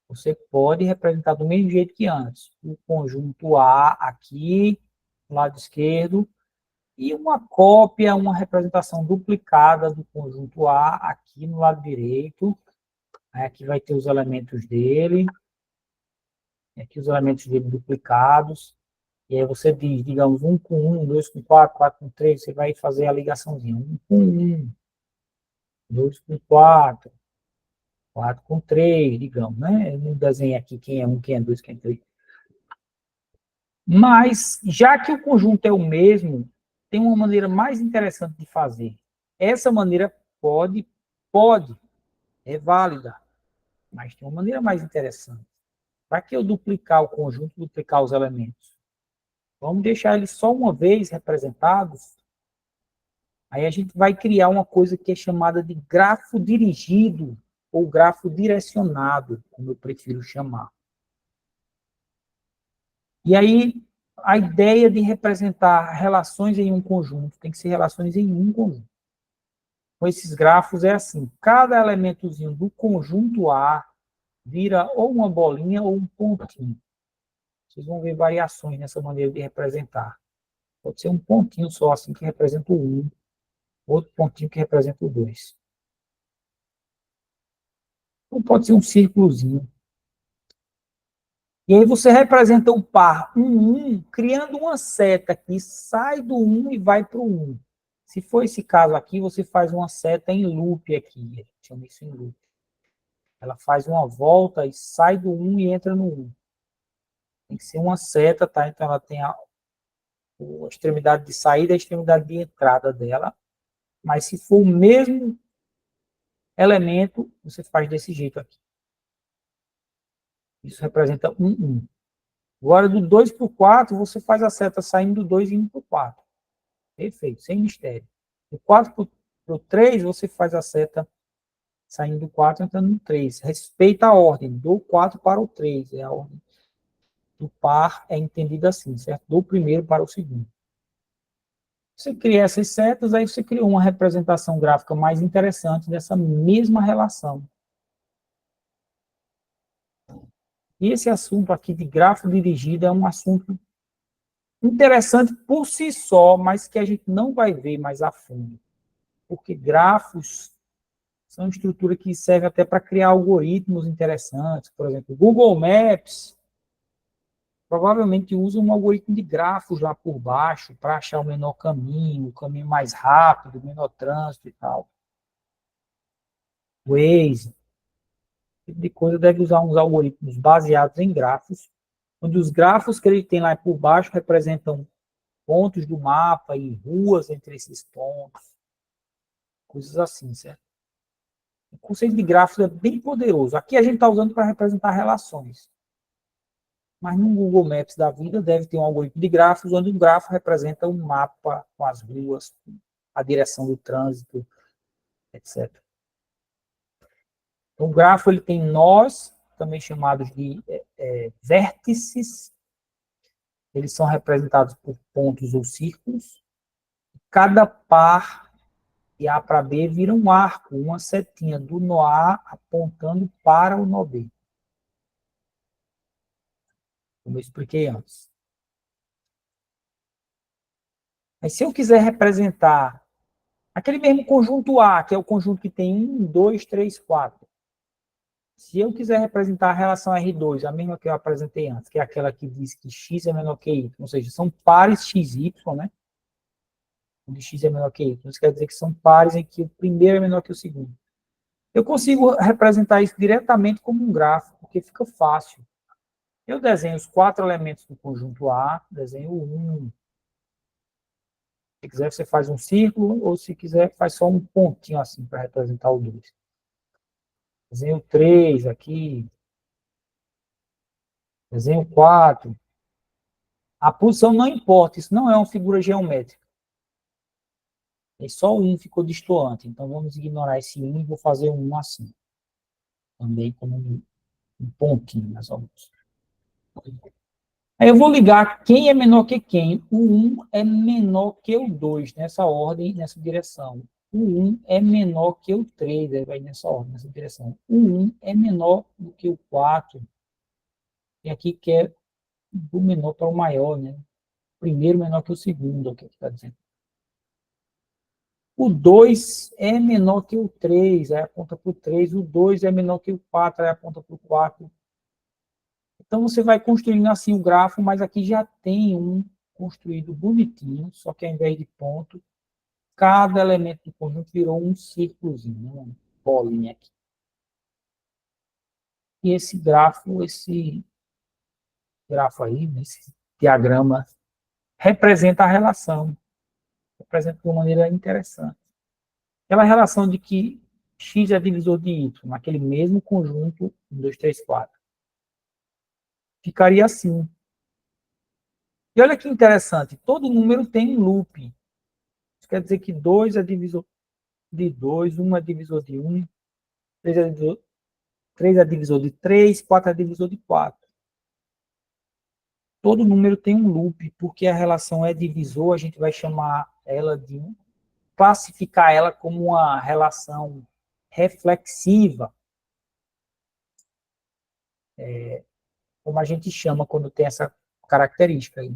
A: você pode representar do mesmo jeito que antes. O conjunto A aqui, do lado esquerdo, e uma cópia, uma representação duplicada do conjunto A aqui no lado direito. Aqui vai ter os elementos dele. Aqui os elementos dele duplicados. E aí você diz, digamos, 1 com 1, 2 com 4, 4 com 3, você vai fazer a ligaçãozinha. 1 com 1, 2 com 4, 4 com 3, digamos, né? Eu não desenho aqui quem é 1, quem é 2, quem é 3. Mas, já que o conjunto é o mesmo, tem uma maneira mais interessante de fazer. Essa maneira pode, é válida, mas tem uma maneira mais interessante. Para que eu duplicar o conjunto, duplicar os elementos? Vamos deixar eles só uma vez representados. Aí a gente vai criar uma coisa que é chamada de grafo dirigido, ou grafo direcionado, como eu prefiro chamar. E aí, a ideia de representar relações em um conjunto tem que ser relações em um conjunto. Com esses grafos é assim, cada elementozinho do conjunto A vira ou uma bolinha ou um pontinho. Vocês vão ver variações nessa maneira de representar. Pode ser um pontinho só, assim, que representa o 1, outro pontinho que representa o 2. Ou pode ser um círculozinho. E aí você representa o par 1, criando uma seta que sai do 1 e vai para o 1. Se for esse caso aqui, você faz uma seta em loop aqui. Chama isso em loop. Ela faz uma volta e sai do 1 e entra no 1. Tem que ser uma seta, tá? Então ela tem a extremidade de saída e a extremidade de entrada dela. Mas se for o mesmo elemento, você faz desse jeito aqui. Isso representa 1, 1. Agora, do 2 para o 4, você faz a seta saindo do 2 e indo para o 4. Perfeito, sem mistério. Do 4 para o 3, você faz a seta saindo do 4 e entrando no 3. Respeita a ordem, do 4 para o 3. É a ordem do par é entendida assim, certo? Do primeiro para o segundo. Você cria essas setas, aí você cria uma representação gráfica mais interessante dessa mesma relação. E esse assunto aqui de gráfico dirigido é um assunto interessante por si só, mas que a gente não vai ver mais a fundo. Porque grafos são estrutura que serve até para criar algoritmos interessantes. Por exemplo, o Google Maps provavelmente usa um algoritmo de grafos lá por baixo para achar o menor caminho, o caminho mais rápido, o menor trânsito e tal. Waze, esse tipo de coisa deve usar uns algoritmos baseados em grafos, onde os grafos que ele tem lá por baixo representam pontos do mapa e ruas entre esses pontos, coisas assim, certo? O conceito de grafos é bem poderoso. Aqui a gente está usando para representar relações. Mas no Google Maps da vida deve ter um algoritmo de grafos, onde um grafo representa um mapa com as ruas, a direção do trânsito, etc. Então, o grafo ele tem nós, também chamados de vértices. Eles são representados por pontos ou círculos. Cada par de A para B vira um arco, uma setinha do nó A apontando para o nó B. Como eu expliquei antes. Mas se eu quiser representar aquele mesmo conjunto A, que é o conjunto que tem 1, 2, 3, 4. Se eu quiser representar a relação R2, a mesma que eu apresentei antes, que é aquela que diz que x é menor que y, ou seja, são pares x e y, né? Onde x é menor que y. Isso quer dizer que são pares em que o primeiro é menor que o segundo. Eu consigo representar isso diretamente como um gráfico, porque fica fácil. Eu desenho os 4 elementos do conjunto A, desenho um. Se quiser, você faz um círculo, ou se quiser, faz só um pontinho assim para representar o 2. Desenho 3 aqui, desenho 4. A posição não importa, isso não é uma figura geométrica. É só o 1 ficou destoante, então vamos ignorar esse 1 e vou fazer um 1 assim. Também como um pontinho, mais ou menos. Aí eu vou ligar quem é menor que quem. O 1 é menor que o 2, nessa ordem, nessa direção. O 1 é menor que o 3, aí vai nessa ordem, nessa direção. O 1 é menor do que o 4. E aqui que é do menor para o maior, né? O primeiro menor que o segundo, é o que está dizendo. O 2 é menor que o 3, aí aponta para o 3. O 2 é menor que o 4, aí aponta para o 4. Então, você vai construindo assim o grafo, mas aqui já tem um construído bonitinho, só que ao invés de ponto, cada elemento do conjunto virou um círculozinho, né? Uma bolinha aqui. E esse grafo aí, esse diagrama, representa a relação. Representa de uma maneira interessante. Aquela relação de que x é divisor de y, naquele mesmo conjunto, 1, 2, 3, 4. Ficaria assim. E olha que interessante, todo número tem um loop. Isso quer dizer que 2 é divisor de 2, 1 é divisor de 1, 3 é divisor de 3, 4 é divisor de 4. Todo número tem um loop, porque a relação é divisor, a gente vai chamar ela de classificar ela como uma relação reflexiva. Como a gente chama quando tem essa característica aí.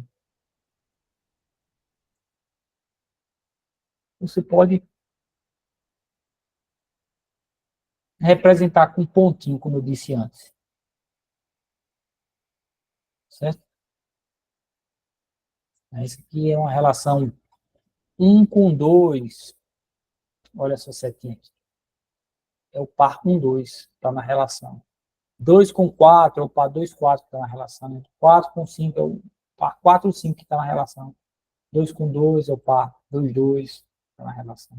A: Você pode representar com pontinho, como eu disse antes. Certo? Isso aqui é uma relação 1 com 2. Olha essa setinha aqui. é o par com 2, está na relação. 2 com 4 é o par 2, 4 que está na relação. 4 com 5 é o par 4, 5 que está na relação. 2 com 2 é o par 2, 2 que está na relação.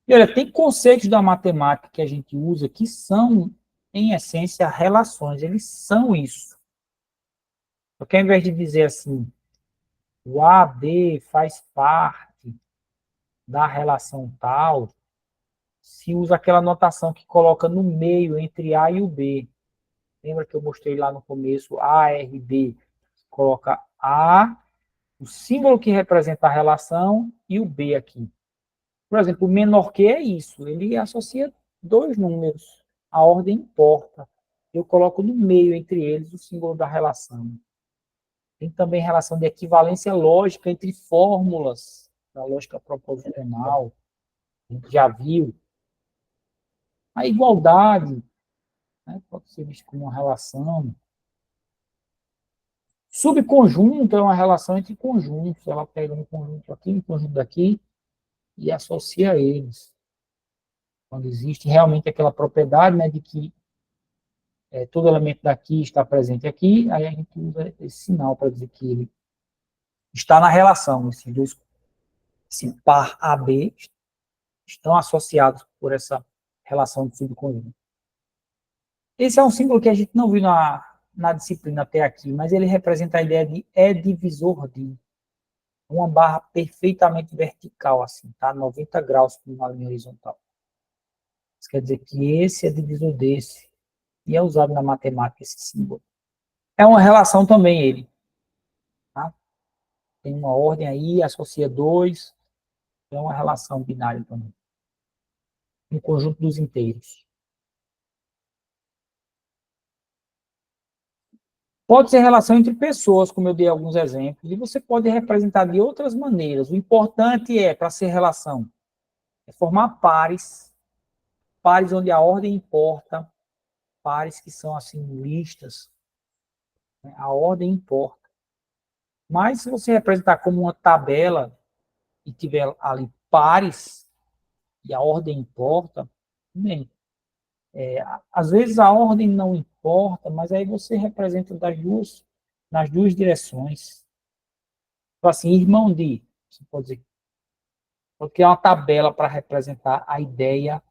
A: E olha, tem conceitos da matemática que a gente usa que são, em essência, relações. Eles são isso. Porque ao invés de dizer assim, o AB faz parte da relação tal, se usa aquela notação que coloca no meio entre A e o B. Lembra que eu mostrei lá no começo, A, R, B. Coloca A, o símbolo que representa a relação, e o B aqui. Por exemplo, o menor que é isso, ele associa dois números. A ordem importa. Eu coloco no meio entre eles o símbolo da relação. Tem também relação de equivalência lógica entre fórmulas da lógica proposicional. A gente já viu. A igualdade, né, pode ser vista como uma relação. Subconjunto é uma relação entre conjuntos. Ela pega um conjunto aqui, um conjunto daqui e associa eles. Quando existe realmente aquela propriedade, né, de que todo elemento daqui está presente aqui, aí a gente usa esse sinal para dizer que ele está na relação. Esses dois, esse par AB, estão associados por essa relação de subconjunto. Esse é um símbolo que a gente não viu na disciplina até aqui, mas ele representa a ideia de é divisor de uma barra perfeitamente vertical, assim, tá? 90 graus com uma linha horizontal. Isso quer dizer que esse é divisor desse. E é usado na matemática esse símbolo. É uma relação também ele. Tá? Tem uma ordem aí, associa dois. É uma relação binária também. Um conjunto dos inteiros. Pode ser relação entre pessoas, como eu dei alguns exemplos, e você pode representar de outras maneiras. O importante é, para ser relação, é formar pares, pares onde a ordem importa, pares que são assim listas, né? A ordem importa. Mas se você representar como uma tabela e tiver ali pares e a ordem importa, bem, às vezes a ordem não importa, mas aí você representa nas duas direções. Então, assim, irmão de, você pode dizer, pode criar uma tabela para representar a ideia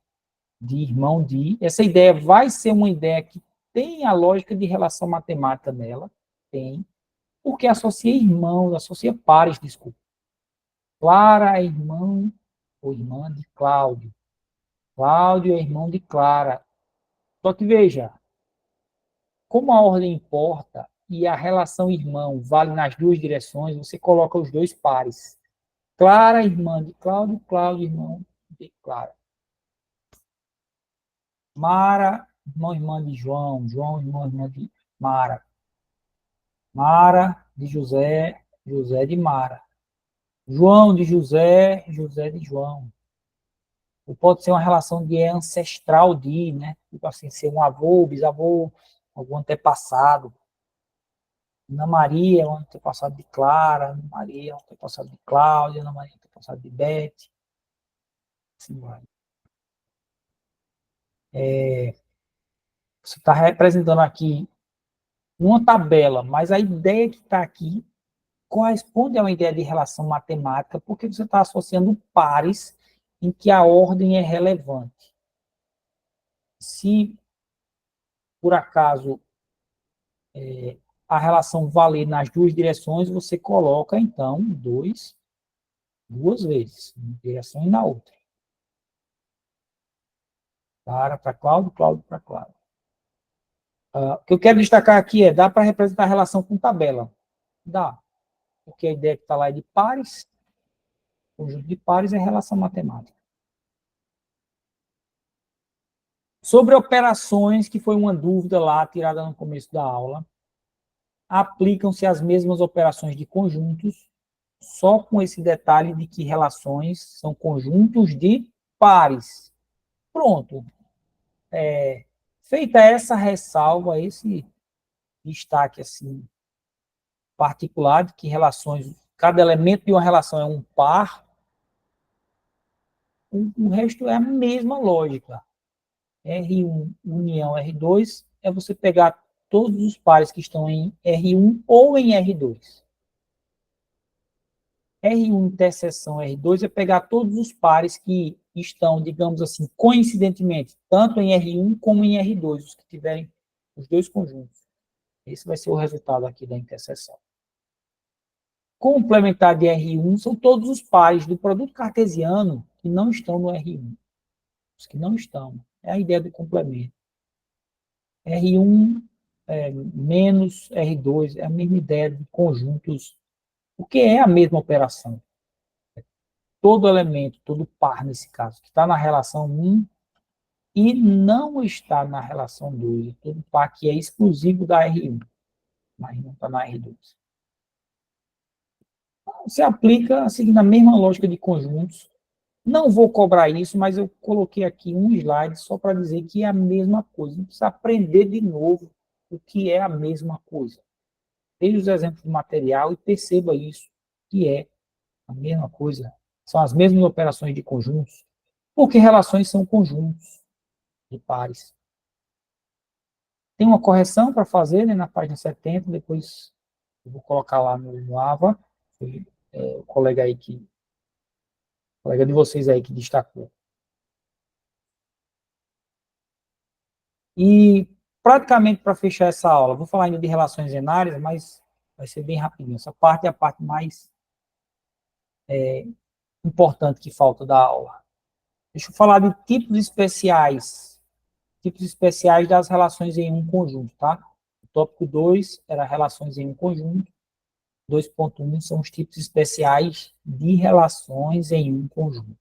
A: de irmão de. Essa ideia vai ser uma ideia que tem a lógica de relação matemática nela, tem, porque associa irmãos, associa pares, desculpa. Clara é irmão ou irmã de Cláudio. Cláudio é irmão de Clara. Só que veja, como a ordem importa e a relação irmão vale nas duas direções, você coloca os dois pares. Clara, irmã de Cláudio, Cláudio, irmão de Clara. Mara, irmão, irmã de João, João, irmão, irmã de Mara. Mara de José, José de Mara. João de José, José de João. Ou pode ser uma relação de ancestral de, né? Tipo assim, ser um avô, bisavô, algum antepassado. Ana Maria é um antepassado de Clara, Ana Maria é um antepassado de Cláudia, Ana Maria é um antepassado de Beth. Assim vai. Você está representando aqui uma tabela, mas a ideia que está aqui corresponde a uma ideia de relação matemática, porque você está associando pares em que a ordem é relevante. Se, por acaso, a relação valer nas duas direções, você coloca, então, duas vezes, uma direção e na outra. Clara para Cláudio, Cláudio para Clara. O que eu quero destacar aqui dá para representar a relação com tabela? Dá, porque a ideia que está lá é de pares, conjunto de pares é relação matemática. Sobre operações, que foi uma dúvida lá, tirada no começo da aula, aplicam-se as mesmas operações de conjuntos, só com esse detalhe de que relações são conjuntos de pares. Pronto. Feita essa ressalva, esse destaque assim particular de que relações, cada elemento de uma relação é um par, o resto é a mesma lógica. R1 união R2 é você pegar todos os pares que estão em R1 ou em R2. R1 interseção R2 é pegar todos os pares que estão, digamos assim, coincidentemente, tanto em R1 como em R2, os que tiverem os dois conjuntos. Esse vai ser o resultado aqui da interseção. Complementar de R1 são todos os pares do produto cartesiano que não estão no R1. Os que não estão. É a ideia do complemento. R1 menos R2 é a mesma ideia de conjuntos, porque é a mesma operação. Todo elemento, todo par, nesse caso, que está na relação 1 e não está na relação 2, todo par que é exclusivo da R1, mas não está na R2. Você aplica, seguindo a mesma lógica de conjuntos. Não vou cobrar isso, mas eu coloquei aqui um slide só para dizer que é a mesma coisa. Não precisa aprender de novo o que é a mesma coisa. Veja os exemplos do material e perceba isso, que é a mesma coisa. São as mesmas operações de conjuntos, porque relações são conjuntos de pares. Tem uma correção para fazer, né, na página 70, depois eu vou colocar lá no AVA, o colega aí o colega de vocês aí que destacou. E, praticamente, para fechar essa aula, vou falar ainda de relações enárias, mas vai ser bem rapidinho. Essa parte é a parte mais importante que falta da aula. Deixa eu falar de tipos especiais das relações em um conjunto, tá? O tópico 2 era relações em um conjunto, 2.1 são os tipos especiais de relações em um conjunto.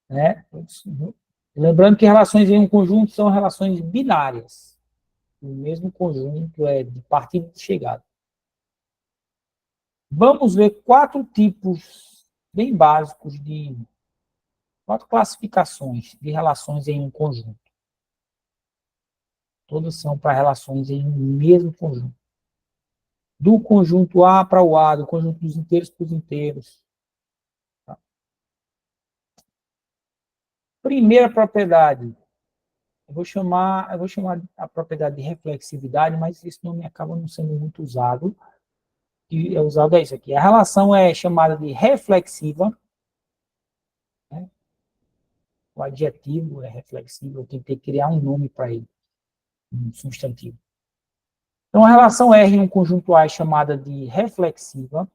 A: Né? Lembrando que relações em um conjunto são relações binárias. O mesmo conjunto é de partida e de chegada. Vamos ver 4 tipos bem básicos de 4 classificações de relações em um conjunto. Todas são para relações em um mesmo conjunto. Do conjunto A para o A, do conjunto dos inteiros para os inteiros. Tá? Primeira propriedade. Eu vou chamar a propriedade de reflexividade, mas esse nome acaba não sendo muito usado. E é usado é isso aqui. A relação é chamada de reflexiva. Né? O adjetivo é reflexivo. Eu tentei criar um nome para ele, um substantivo. Então, a relação R em um conjunto A é chamada de reflexiva.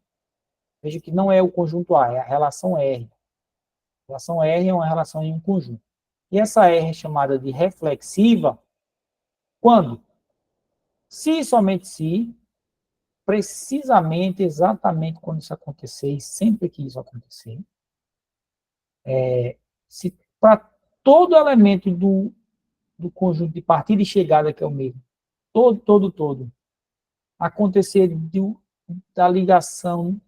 A: Veja que não é o conjunto A, é a relação R. A relação R é uma relação em um conjunto. E essa R é chamada de reflexiva quando? Se e somente se, precisamente, exatamente quando isso acontecer, e sempre que isso acontecer, se para todo elemento do conjunto de partida e chegada, que é o mesmo, todo, acontecer da ligação,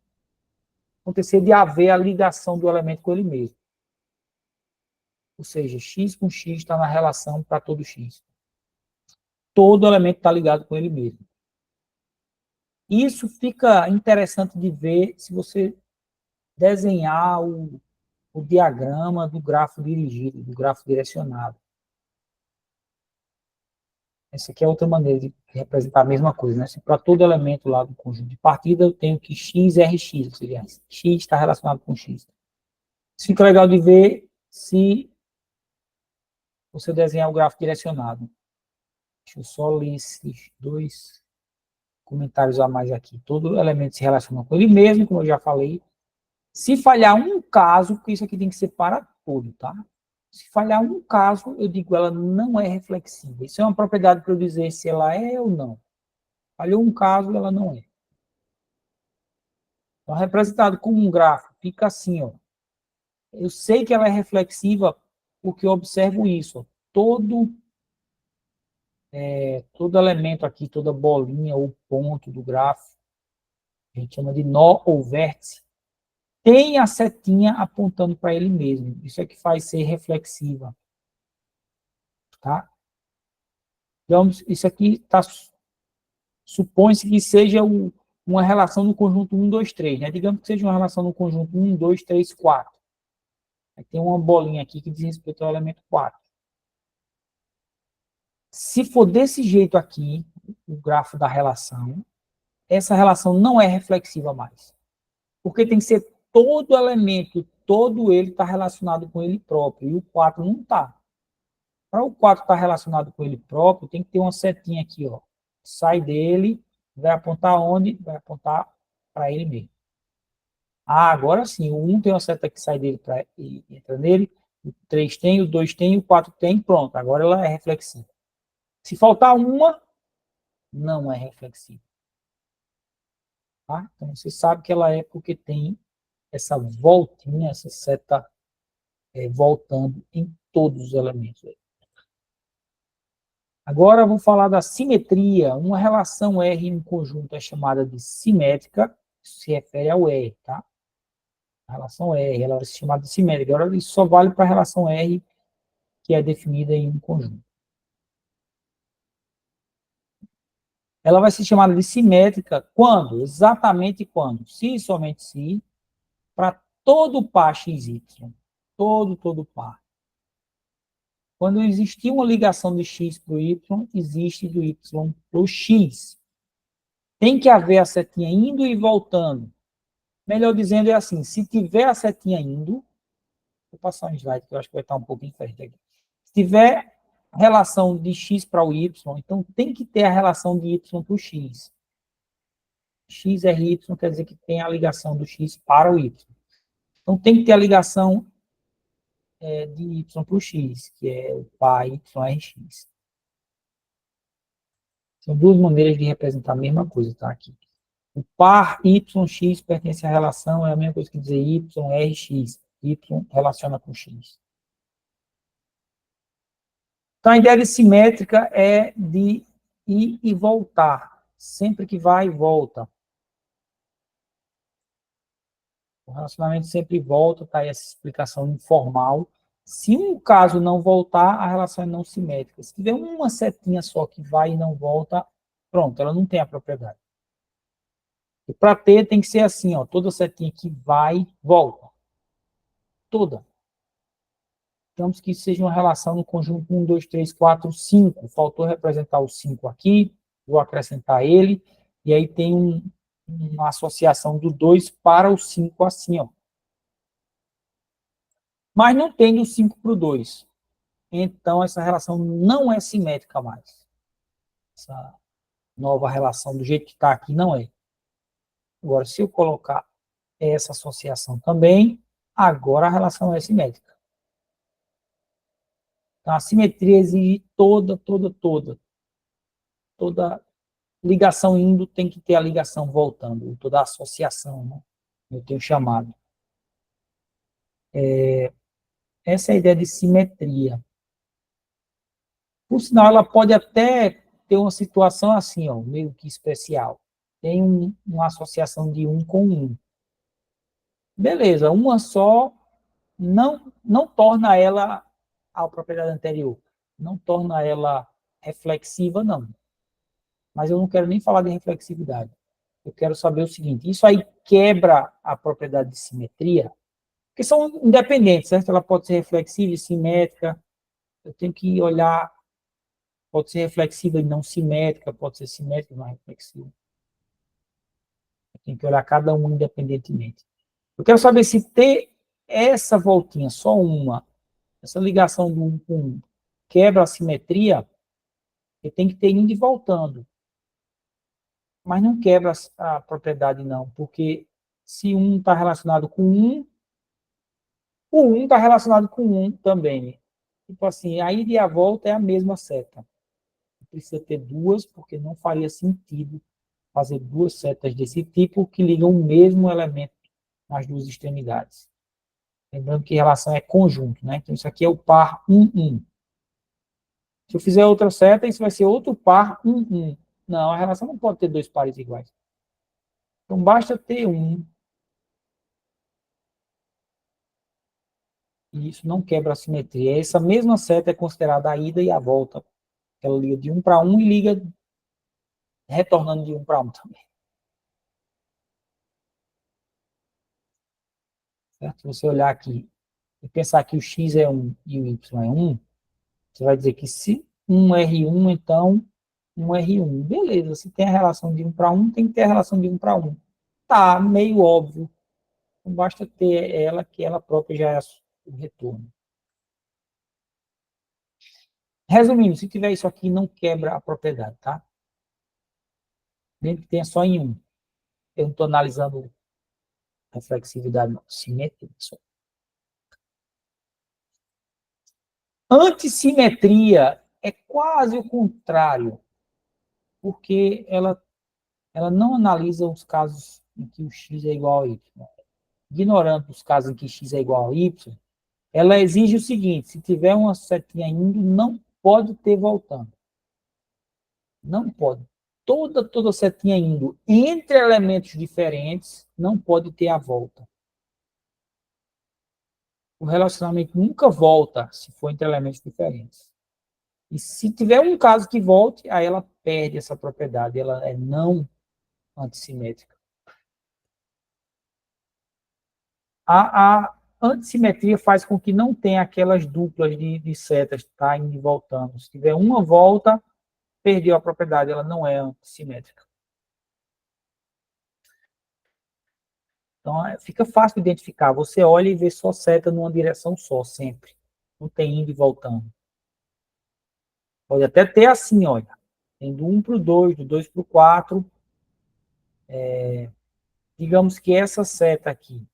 A: acontecer de haver a ligação do elemento com ele mesmo. Ou seja, x com x está na relação para todo x. Todo elemento está ligado com ele mesmo. Isso fica interessante de ver se você desenhar o diagrama do grafo dirigido, do grafo direcionado. Essa aqui é outra maneira de representar a mesma coisa, né? Se para todo elemento lá do conjunto de partida eu tenho que x é rx, ou seja, x está relacionado com x. Isso fica legal de ver se você desenhar o gráfico direcionado. Deixa eu só ler esses 2 comentários a mais aqui. Todo elemento se relaciona com ele mesmo, como eu já falei. Se falhar um caso, porque isso aqui tem que ser para todo, tá? Se falhar um caso, eu digo ela não é reflexiva. Isso é uma propriedade para eu dizer se ela é ou não. Falhou um caso, ela não é. Então, representado como um gráfico, fica assim, ó. Eu sei que ela é reflexiva porque eu observo isso. Ó. Todo elemento aqui, toda bolinha ou ponto do gráfico, a gente chama de nó ou vértice, tem a setinha apontando para ele mesmo. Isso é que faz ser reflexiva. Tá? Então, isso aqui supõe-se que seja uma relação no conjunto 1, 2, 3, né? Digamos que seja uma relação no conjunto 1, 2, 3, 4. Aí tem uma bolinha aqui que diz respeito ao elemento 4. Se for desse jeito aqui, o grafo da relação, essa relação não é reflexiva mais. Porque tem que ser todo elemento, todo ele está relacionado com ele próprio, e o 4 não está. Para o 4 estar relacionado com ele próprio, tem que ter uma setinha aqui, ó. Sai dele, vai apontar onde? Vai apontar para ele mesmo. Ah, agora sim, o 1 tem uma seta que sai dele e entra nele, o 3 tem, o 2 tem, o 4 tem, pronto, agora ela é reflexiva. Se faltar uma, não é reflexiva. Tá? Então, você sabe que ela é porque tem essa voltinha, essa seta voltando em todos os elementos. Agora, eu vou falar da simetria. Uma relação R em um conjunto é chamada de simétrica, isso se refere ao R, tá? A relação R, ela é chamada de simétrica. Agora, isso só vale para a relação R que é definida em um conjunto. Ela vai ser chamada de simétrica quando? Exatamente quando? Se e somente se, para todo par XY. Todo par. Quando existir uma ligação de x para o y, existe do y para o x. Tem que haver a setinha indo e voltando. Melhor dizendo, é assim, se tiver a setinha indo, vou passar um slide que eu acho que vai estar um pouquinho diferente aqui. Se tiver relação de x para o y, então tem que ter a relação de y para o x. X é y, quer dizer que tem a ligação do x para o y. Então tem que ter a ligação de y para o x, que é o par YRX. São duas maneiras de representar a mesma coisa, tá? Aqui. O par YX pertence à relação, é a mesma coisa que dizer YRX. Y relaciona com X. Então, a ideia de simétrica é de ir e voltar. Sempre que vai, volta. O relacionamento sempre volta, tá aí essa explicação informal. Se um caso não voltar, a relação é não simétrica. Se tiver uma setinha só que vai e não volta, pronto, ela não tem a propriedade. E para ter, tem que ser assim, ó, toda setinha que vai, volta. Toda. Digamos que seja uma relação no conjunto 1, 2, 3, 4, 5. Faltou representar o 5 aqui, vou acrescentar ele, e aí tem uma associação do 2 para o 5 assim, ó. Mas não tem do 5 para o 2. Então, essa relação não é simétrica mais. Essa nova relação, do jeito que está aqui, não é. Agora, se eu colocar essa associação também, agora a relação é simétrica. Então, a simetria exige toda ligação indo tem que ter a ligação voltando, toda associação, né? Eu tenho chamado. Essa é a ideia de simetria. Por sinal, ela pode até ter uma situação assim, ó, meio que especial. Tem uma associação de 1 com 1. Beleza, uma só não torna ela a propriedade anterior. Não torna ela reflexiva, não. Mas eu não quero nem falar de reflexividade. Eu quero saber o seguinte, isso aí quebra a propriedade de simetria, porque são independentes, certo? Ela pode ser reflexiva e simétrica, eu tenho que olhar, pode ser reflexiva e não simétrica, pode ser simétrica e não reflexiva. Eu tenho que olhar cada um independentemente. Eu quero saber se ter essa voltinha, só uma, essa ligação do 1 com 1, quebra a simetria, eu tenho que ter indo e voltando. Mas não quebra a propriedade, não, porque se 1 está relacionado com 1, o 1 está relacionado com 1 também. Tipo assim, a ida e a volta é a mesma seta. Precisa ter duas, porque não faria sentido fazer duas setas desse tipo que ligam o mesmo elemento nas duas extremidades. Lembrando que relação é conjunto, né? Então, isso aqui é o par 1, 1. Se eu fizer outra seta, isso vai ser outro par 1, 1. Não, a relação não pode ter dois pares iguais. Então, basta ter um. E isso não quebra a simetria. Essa mesma seta é considerada a ida e a volta. Ela liga de 1 para 1 e liga retornando de 1 para 1 também. certo? Se você olhar aqui e pensar que o x é 1 e o y é 1, você vai dizer que se 1 R1, então 1 R1. Beleza, se tem a relação de 1 para 1, tem que ter a relação de 1 para 1. Tá, meio óbvio. Não basta ter ela, que ela própria já é o retorno. Resumindo, se tiver isso aqui, não quebra a propriedade, tá? Mesmo que tenha só em 1. Eu não estou analisando reflexividade simétrica. Antissimetria é quase o contrário, porque ela não analisa os casos em que o x é igual a y. Ignorando os casos em que x é igual a y, ela exige o seguinte: se tiver uma setinha indo, não pode ter voltando. Não pode. Toda setinha indo entre elementos diferentes, não pode ter a volta. O relacionamento nunca volta se for entre elementos diferentes. E se tiver um caso que volte, aí ela perde essa propriedade, ela é não antissimétrica. A antissimetria faz com que não tenha aquelas duplas de setas, tá, indo e voltando. Se tiver uma volta, perdeu a propriedade, ela não é antissimétrica. Então, fica fácil de identificar. Você olha e vê só seta numa direção só, sempre. Não tem indo e voltando. Pode até ter assim, olha. Tem do 1 para o 2, do 2 para o 4. Digamos que essa seta aqui,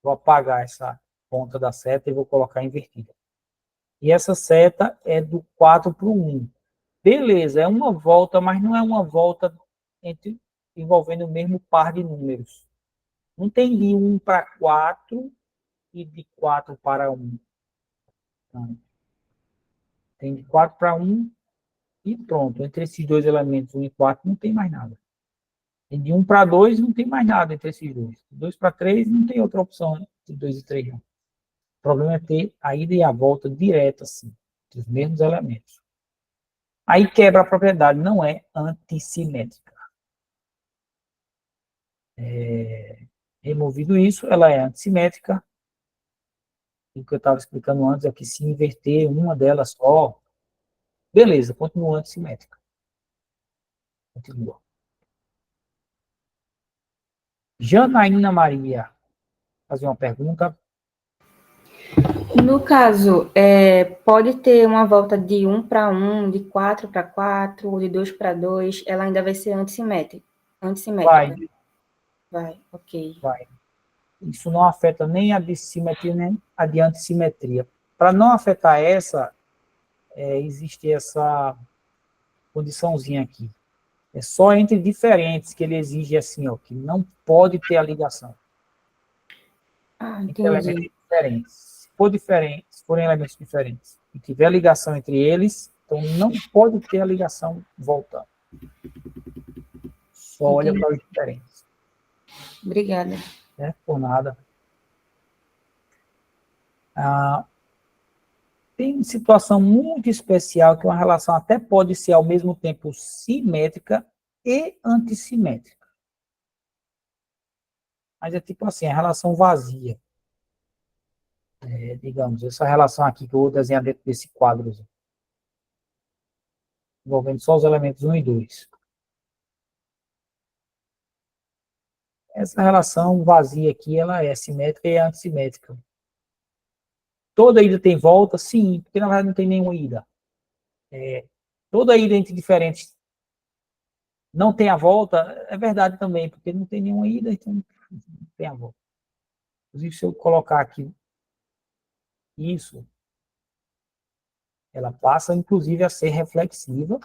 A: vou apagar essa ponta da seta e vou colocar invertida. E essa seta é do 4 para o 1. Beleza, é uma volta, mas não é uma volta envolvendo o mesmo par de números. Não tem de 1 para 4 e de 4 para 1. Então, tem de 4 para 1 e pronto. Entre esses dois elementos, 1 e 4, não tem mais nada. Tem de 1 para 2, não tem mais nada entre esses dois. De 2 para 3, não tem outra opção, né? De 2 e 3, não. O problema é ter a ida e a volta direta, assim, dos mesmos elementos. Aí quebra a propriedade, não é antissimétrica. Removido isso, ela é antissimétrica. O que eu estava explicando antes é que se inverter uma delas só, beleza, continua antissimétrica. Continua. Janaína Maria, fazer uma pergunta.
C: No caso, pode ter uma volta de 1 para 1, de 4 para 4, ou de 2 para 2, ela ainda vai ser antissimétrica. Vai, ok.
A: Vai. Isso não afeta nem a de simetria, nem a de antissimetria. Para não afetar essa, existe essa condiçãozinha aqui. É só entre diferentes que ele exige assim, ó, que não pode ter a ligação. Entre elementos
C: Entendi.
A: diferentes. Se for diferente, se forem elementos diferentes e tiver ligação entre eles, então não pode ter a ligação voltando. Só olha para os diferentes.
C: Obrigada.
A: Por nada. Tem situação muito especial que uma relação até pode ser ao mesmo tempo simétrica e antissimétrica. Mas é tipo assim, a relação vazia. Digamos, essa relação aqui que eu vou desenhar dentro desse quadro, envolvendo só os elementos 1 e 2. Essa relação vazia aqui, ela é simétrica e antissimétrica. Toda ida tem volta? Sim, porque na verdade não tem nenhuma ida. Toda ida entre diferentes não tem a volta? É verdade também, porque não tem nenhuma ida, então não tem a volta. Inclusive, se eu colocar aqui isso, ela passa, inclusive, a ser reflexiva,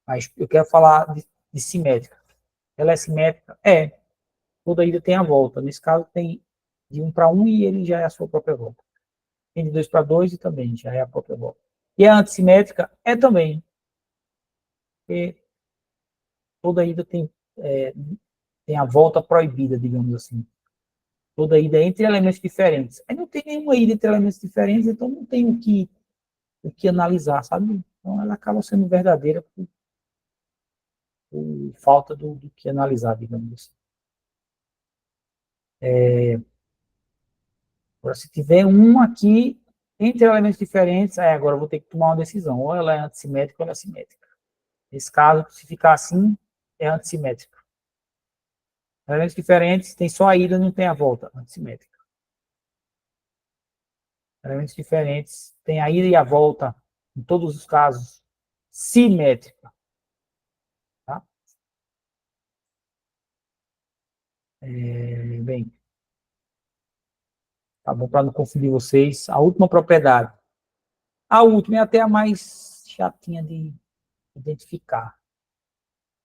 A: mas eu quero falar de simétrica. Ela é simétrica? É. Toda ida tem a volta. Nesse caso, tem de 1 para 1 e ele já é a sua própria volta. Tem de 2 para 2 e também já é a própria volta. E a antissimétrica é também. Porque toda ida tem a volta proibida, digamos assim. Toda ida entre elementos diferentes. Aí não tem nenhuma ida entre elementos diferentes, então não tem o que analisar, sabe? Então ela acaba sendo verdadeira por falta do que analisar, digamos assim. Agora, se tiver um aqui, entre elementos diferentes, agora eu vou ter que tomar uma decisão. Ou ela é antissimétrica ou ela é simétrica. Nesse caso, se ficar assim, é antissimétrica. Elementos diferentes, tem só a ida, não tem a volta, antissimétrica. Elementos diferentes, tem a ida e a volta, em todos os casos, simétrica. Tá? Bem, tá bom, para não confundir vocês. A última propriedade. A última é até a mais chatinha de identificar.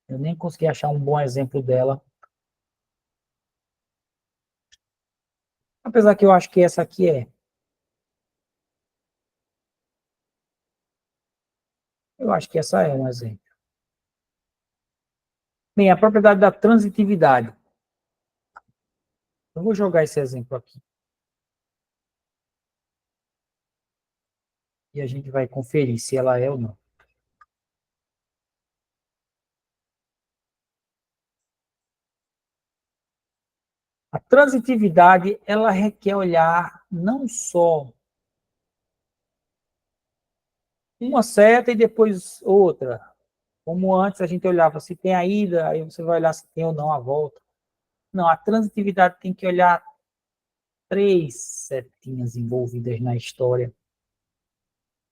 A: Eu nem consegui achar um bom exemplo dela. Apesar que eu acho que essa aqui é. Eu acho que essa é um exemplo. Bem, a propriedade da transitividade. Eu vou jogar esse exemplo aqui. E a gente vai conferir se ela é ou não. A transitividade, ela requer olhar não só uma seta e depois outra. Como antes a gente olhava se tem a ida, aí você vai olhar se tem ou não a volta. Não, a transitividade tem que olhar 3 setinhas envolvidas na história.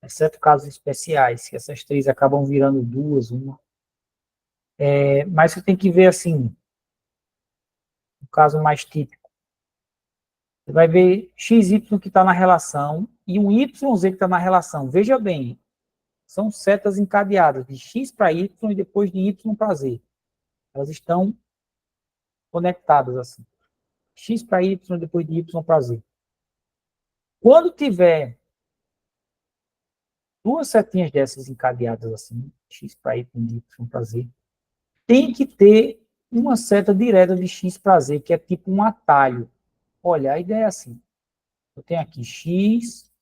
A: Exceto casos especiais, que essas 3 acabam virando 2, uma. Mas você tem que ver assim, o caso mais típico. Você vai ver XY que está na relação e um YZ que está na relação. Veja bem, são setas encadeadas de X para Y e depois de Y para Z. Elas estão conectadas assim. X para Y, depois de Y para Z. Quando tiver 2 setinhas dessas encadeadas assim, X para Y, de Y para Z, tem que ter uma seta direta de X para Z, que é tipo um atalho. Olha, a ideia é assim. Eu tenho aqui X,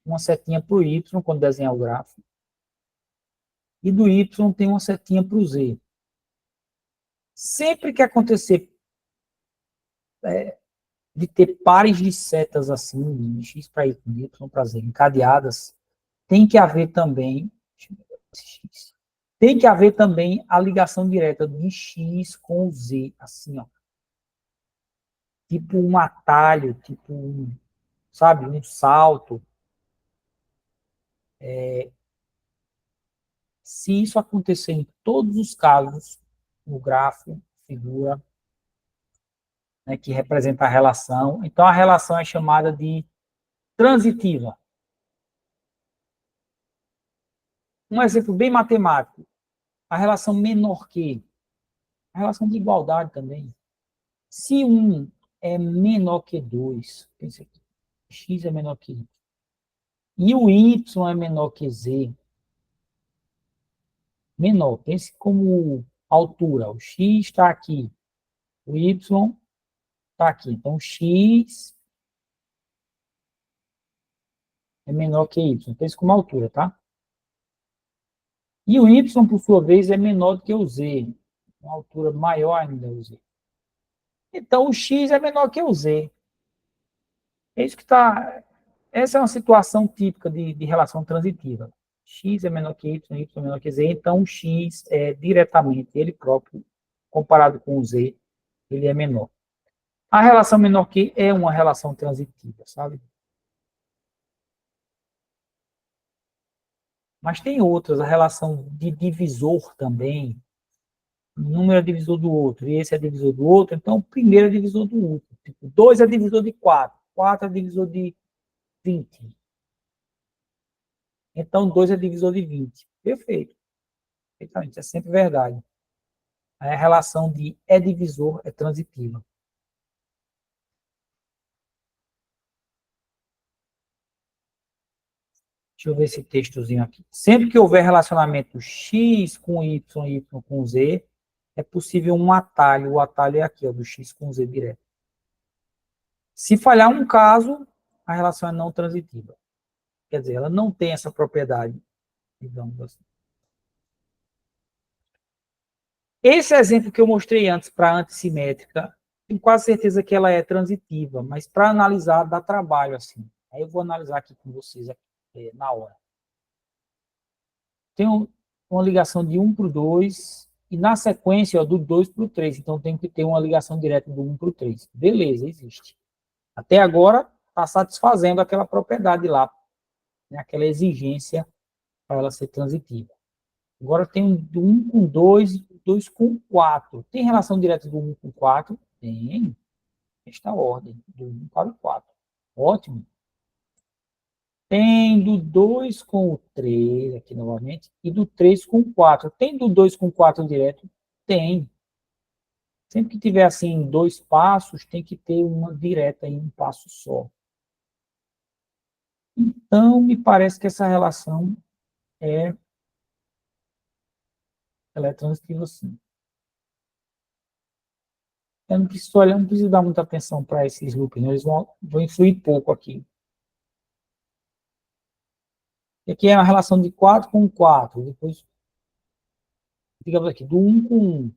A: uma setinha para o Y, quando desenhar o gráfico, e do Y tem uma setinha para o Z. Sempre que acontecer de ter pares de setas assim, de X para Y, de Y para Z, encadeadas, tem que haver também, tem que haver também a ligação direta de X com Z, assim, ó. Tipo um atalho, tipo sabe, um salto. Se isso acontecer em todos os casos, no gráfico, figura, né, que representa a relação, então a relação é chamada de transitiva. Um exemplo bem matemático, a relação menor que, a relação de igualdade também. Se 1 é menor que 2, pense aqui, x é menor que y, e o y é menor que z, menor, pense como altura, o x está aqui, o y está aqui, então x é menor que y, pense como altura, tá? E o y, por sua vez, é menor do que o z, uma altura maior ainda o z. Então, o x é menor que o z. É isso que está. Essa é uma situação típica de relação transitiva. X é menor que y, y é menor que z, então o x é diretamente ele próprio, comparado com o z, ele é menor. A relação menor que é uma relação transitiva, sabe? Mas tem outras, a relação de divisor também. Um número é divisor do outro, e esse é divisor do outro, então o primeiro é divisor do outro. Tipo, 2 é divisor de 4, 4 é divisor de 20. Então 2 é divisor de 20. Perfeito. Perfeitamente, isso é sempre verdade. A relação de é divisor é transitiva. Deixa eu ver esse textozinho aqui. Sempre que houver relacionamento x com y, y com z, é possível um atalho. O atalho é aqui, ó, do x com z direto. Se falhar um caso, a relação é não transitiva. Quer dizer, ela não tem essa propriedade, digamos assim. Esse exemplo que eu mostrei antes para a antissimétrica tenho quase certeza que ela é transitiva, mas para analisar dá trabalho, assim. Aí eu vou analisar aqui com vocês na hora. Tem uma ligação de 1 para o 2, e na sequência, ó, do 2 para o 3. Então, tem que ter uma ligação direta do 1 para o 3. Beleza, existe. Até agora, está satisfazendo aquela propriedade lá, né, aquela exigência para ela ser transitiva. Agora tem do 1 com 2, 2 com 4. Tem relação direta do 1 com 4? Tem. Esta ordem, do 1 para o 4. Ótimo. Tem do 2 com o 3, aqui novamente, e do 3 com o 4. Tem do 2 com 4 direto? Tem. Sempre que tiver, assim, 2 passos, tem que ter uma direta em um passo só. Então, me parece que essa relação ela é transitiva, sim. Eu não preciso olhar, não preciso dar muita atenção para esses loops, né? Eles vão influir pouco aqui. E aqui é uma relação de 4 com 4. Depois, digamos aqui, do 1 com 1.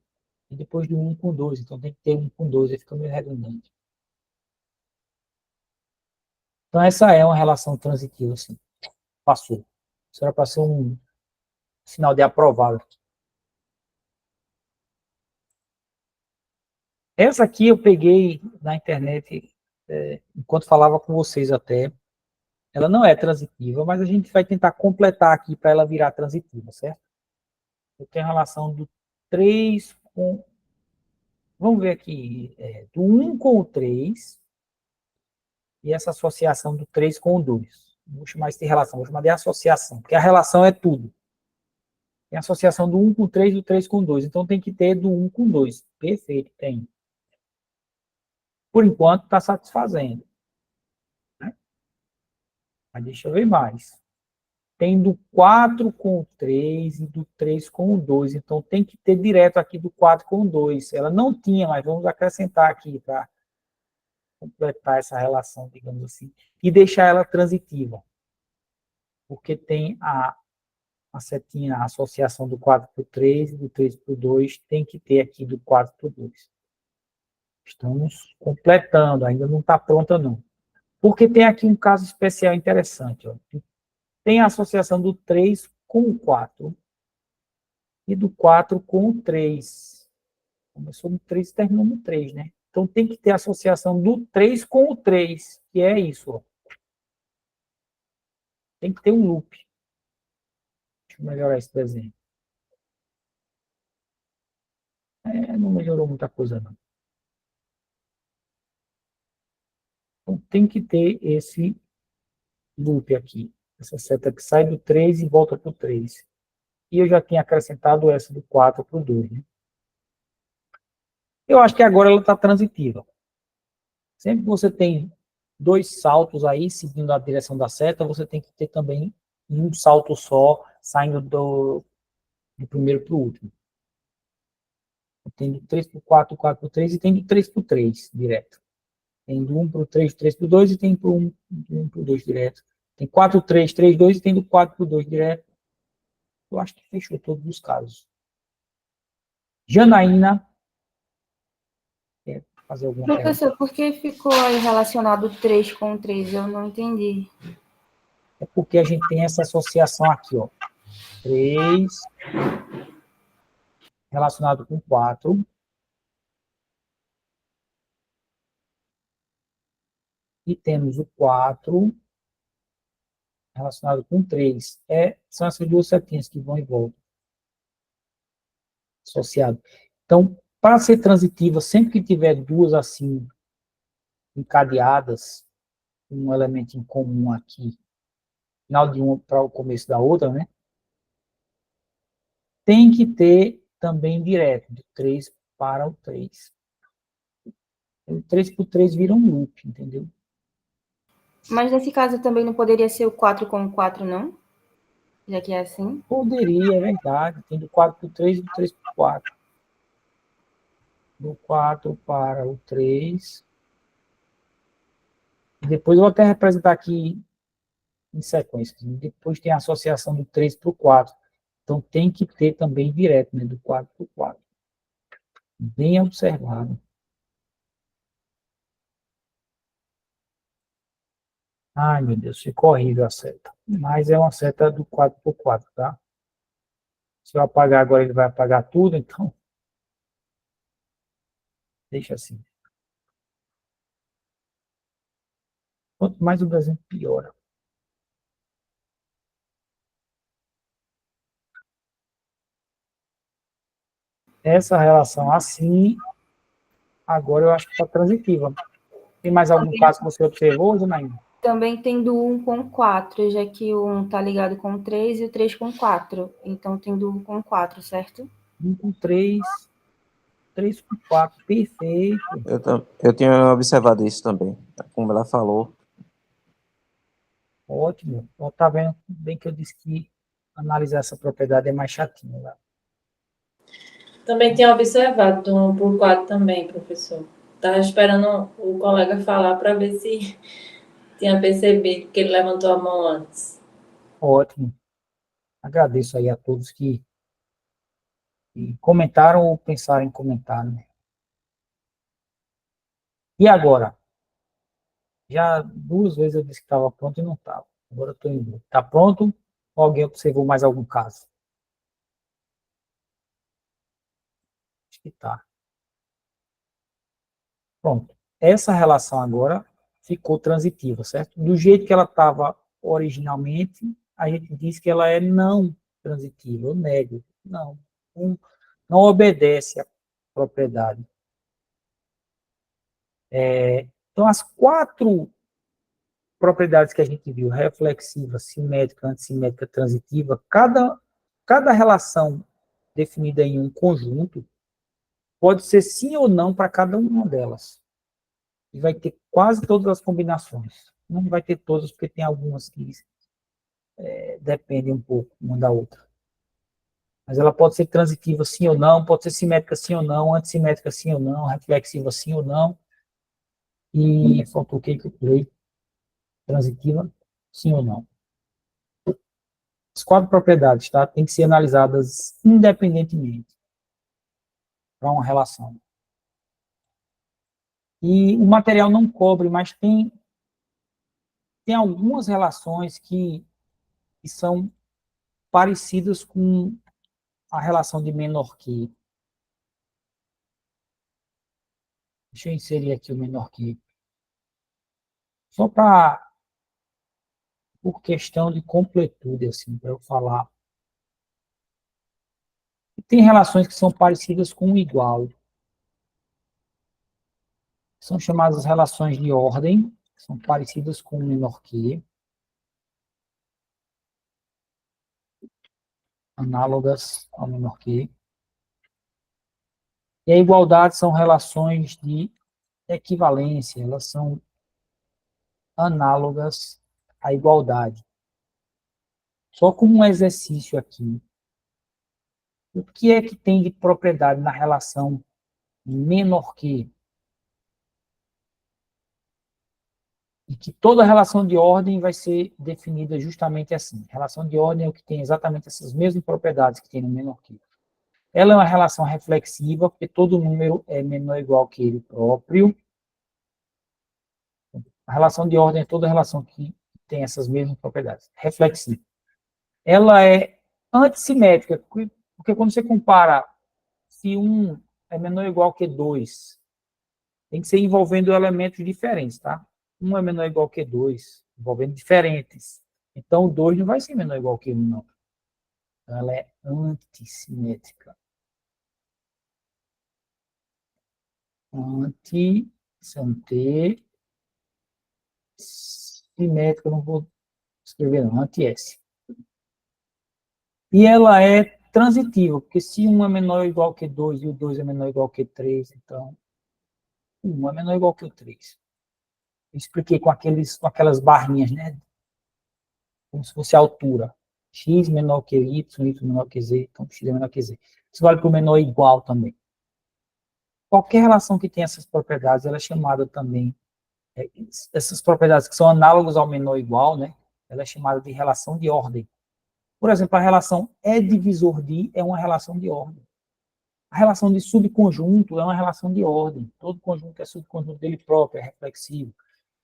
A: E depois do 1 com 2. Então tem que ter 1 com 2, aí fica meio redundante. Então essa é uma relação transitiva, assim. Passou. Isso era para ser um sinal de aprovado. Essa aqui eu peguei na internet, enquanto falava com vocês até. Ela não é transitiva, mas a gente vai tentar completar aqui para ela virar transitiva, certo? Eu tenho a relação do 3 com... Vamos ver aqui, do 1 com o 3, e essa associação do 3 com o 2. Não vou chamar isso de relação, vou chamar de associação, porque a relação é tudo. Tem associação do 1 com 3 e do 3 com 2. Então tem que ter do 1 com 2. Perfeito, tem. Por enquanto está satisfazendo. Né? Mas deixa eu ver mais. Tem do 4 com o 3 e do 3 com o 2. Então tem que ter direto aqui do 4 com o 2. Ela não tinha, mas vamos acrescentar aqui para completar essa relação, digamos assim, e deixar ela transitiva. Porque tem a setinha, a associação do 4 para o 3 e do 3 para o 2, tem que ter aqui do 4 para o 2. Estamos completando, ainda não está pronta, não. Porque tem aqui um caso especial interessante. Ó. Tem a associação do 3 com o 4 e do 4 com o 3. Começou no 3 e terminou no 3, né? Então tem que ter a associação do 3 com o 3, que é isso. Ó. Tem que ter um loop. Deixa eu melhorar esse desenho. Não melhorou muita coisa, não. Então tem que ter esse loop aqui. Essa seta que sai do 3 e volta para o 3. E eu já tinha acrescentado essa do 4 para o 2. Né? Eu acho que agora ela está transitiva. Sempre que você tem 2 saltos aí, seguindo a direção da seta, você tem que ter também um salto só, saindo do primeiro para o último. Tem do 3 para o 4, 4 para o 3, e tem do 3 para o 3, direto. Tem do 1 para o 3, 3 para o 2, e tem do 1 para o 2, direto. Tem 4, 3, 3, 2, e tem do 4 para o 2, direto. Eu acho que fechou todos os casos. Janaína, quer fazer alguma pergunta?
C: Professor, por que ficou aí relacionado 3 com 3? Eu não entendi.
A: É porque a gente tem essa associação aqui, ó. 3 relacionado com 4. E temos o 4 relacionado com 3. São essas duas setinhas que vão e voltam. Associado. Então, para ser transitiva, sempre que tiver duas assim, encadeadas, um elemento em comum aqui, final de uma para o começo da outra, né? Tem que ter também direto, de 3 para o 3. O 3 por 3 vira um loop, entendeu?
C: Mas nesse caso também não poderia ser o 4 com o 4, não? Já que é assim?
A: Poderia, é verdade. Tem do 4 para o 3 e do 3 para o 4. Do 4 para o 3. Depois eu vou até representar aqui em sequência. Depois tem a associação do 3 para o 4. Então tem que ter também direto, né? Do 4 para o 4. Bem observado. Ai, meu Deus, ficou horrível a seta. Mas é uma seta do 4x4, tá? Se eu apagar agora, ele vai apagar tudo, então deixa assim. Quanto mais o desenho, piora. Essa relação assim, agora eu acho que está transitiva. Tem mais algum caso que você observou, Janaína?
C: Também tem do 1 com 4, já que o 1 está ligado com o 3 e o 3 com 4. Então tem do 1 com 4, certo?
A: 1 com 3, 3 com 4, perfeito.
B: Eu tinha observado isso também, como ela falou.
A: Ótimo. Então, tá vendo bem que eu disse que analisar essa propriedade é mais chatinho, né?
D: Também tinha observado do 1 por 4 também, professor. Estava esperando o colega falar para ver se tinha percebido que ele levantou a mão antes.
A: Ótimo. Agradeço aí a todos que comentaram ou pensaram em comentar, né? E agora? Já 2 vezes eu disse que estava pronto e não estava. Agora eu estou indo. Está pronto? Ou alguém observou mais algum caso? Acho que está. Pronto. Essa relação agora ficou transitiva, certo? Do jeito que ela estava originalmente, a gente diz que ela é não transitiva, eu nego. Não. Não obedece à propriedade. Então, as 4 propriedades que a gente viu, reflexiva, simétrica, antissimétrica, transitiva, cada relação definida em um conjunto pode ser sim ou não para cada uma delas. E vai ter quase todas as combinações. Não vai ter todas, porque tem algumas que dependem um pouco uma da outra. Mas ela pode ser transitiva sim ou não, pode ser simétrica sim ou não, antissimétrica sim ou não, reflexiva sim ou não. E faltou o que eu pulei? Transitiva sim ou não. As 4 propriedades, tá? Tem que ser analisadas independentemente para uma relação. E o material não cobre, mas tem algumas relações que são parecidas com a relação de menor que. Deixa eu inserir aqui o menor que. Só por questão de completude, assim, para eu falar. Tem relações que são parecidas com o igual. São chamadas relações de ordem, que são parecidas com o menor que. Análogas ao menor que. E a igualdade são relações de equivalência, elas são análogas à igualdade. Só como um exercício aqui, o que é que tem de propriedade na relação menor que? E que toda relação de ordem vai ser definida justamente assim. Relação de ordem é o que tem exatamente essas mesmas propriedades que tem no menor que. Ela é uma relação reflexiva, porque todo número é menor ou igual que ele próprio. A relação de ordem é toda relação que tem essas mesmas propriedades. Reflexiva. Ela é antissimétrica, porque quando você compara se 1 é menor ou igual que 2, tem que ser envolvendo elementos diferentes, tá? 1 é menor ou igual que 2, envolvendo diferentes. Então, o 2 não vai ser menor ou igual que 1, não. Então, ela é antissimétrica. Simétrica, não vou escrever não, anti-S. E ela é transitiva, porque se 1 é menor ou igual que 2 e o 2 é menor ou igual que 3, então 1 é menor ou igual que o 3. Eu expliquei com aquelas barrinhas, né? Como se fosse a altura. X menor que Y, Y menor que Z, então X é menor que Z. Isso vale para o menor igual também. Qualquer relação que tenha essas propriedades, ela é chamada também, essas propriedades que são análogas ao menor igual, né? Ela é chamada de relação de ordem. Por exemplo, a relação é divisor de é uma relação de ordem. A relação de subconjunto é uma relação de ordem. Todo conjunto é subconjunto dele próprio, é reflexivo.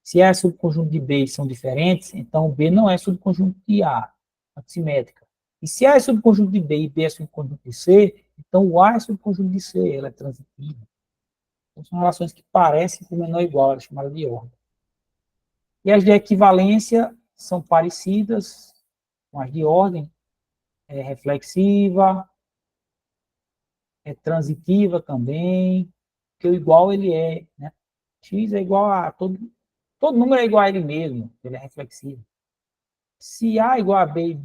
A: Se A é subconjunto de B e são diferentes, então B não é subconjunto de A, antissimétrica. E se A é subconjunto de B e B é subconjunto de C, então o A é subconjunto de C, ela é transitiva. Então, são relações que parecem com menor ou igual, ela é chamada de ordem. E as de equivalência são parecidas com as de ordem, é reflexiva, é transitiva também, porque o igual ele é, né? X é igual a todo número é igual a ele mesmo, ele é reflexivo. Se A é igual a B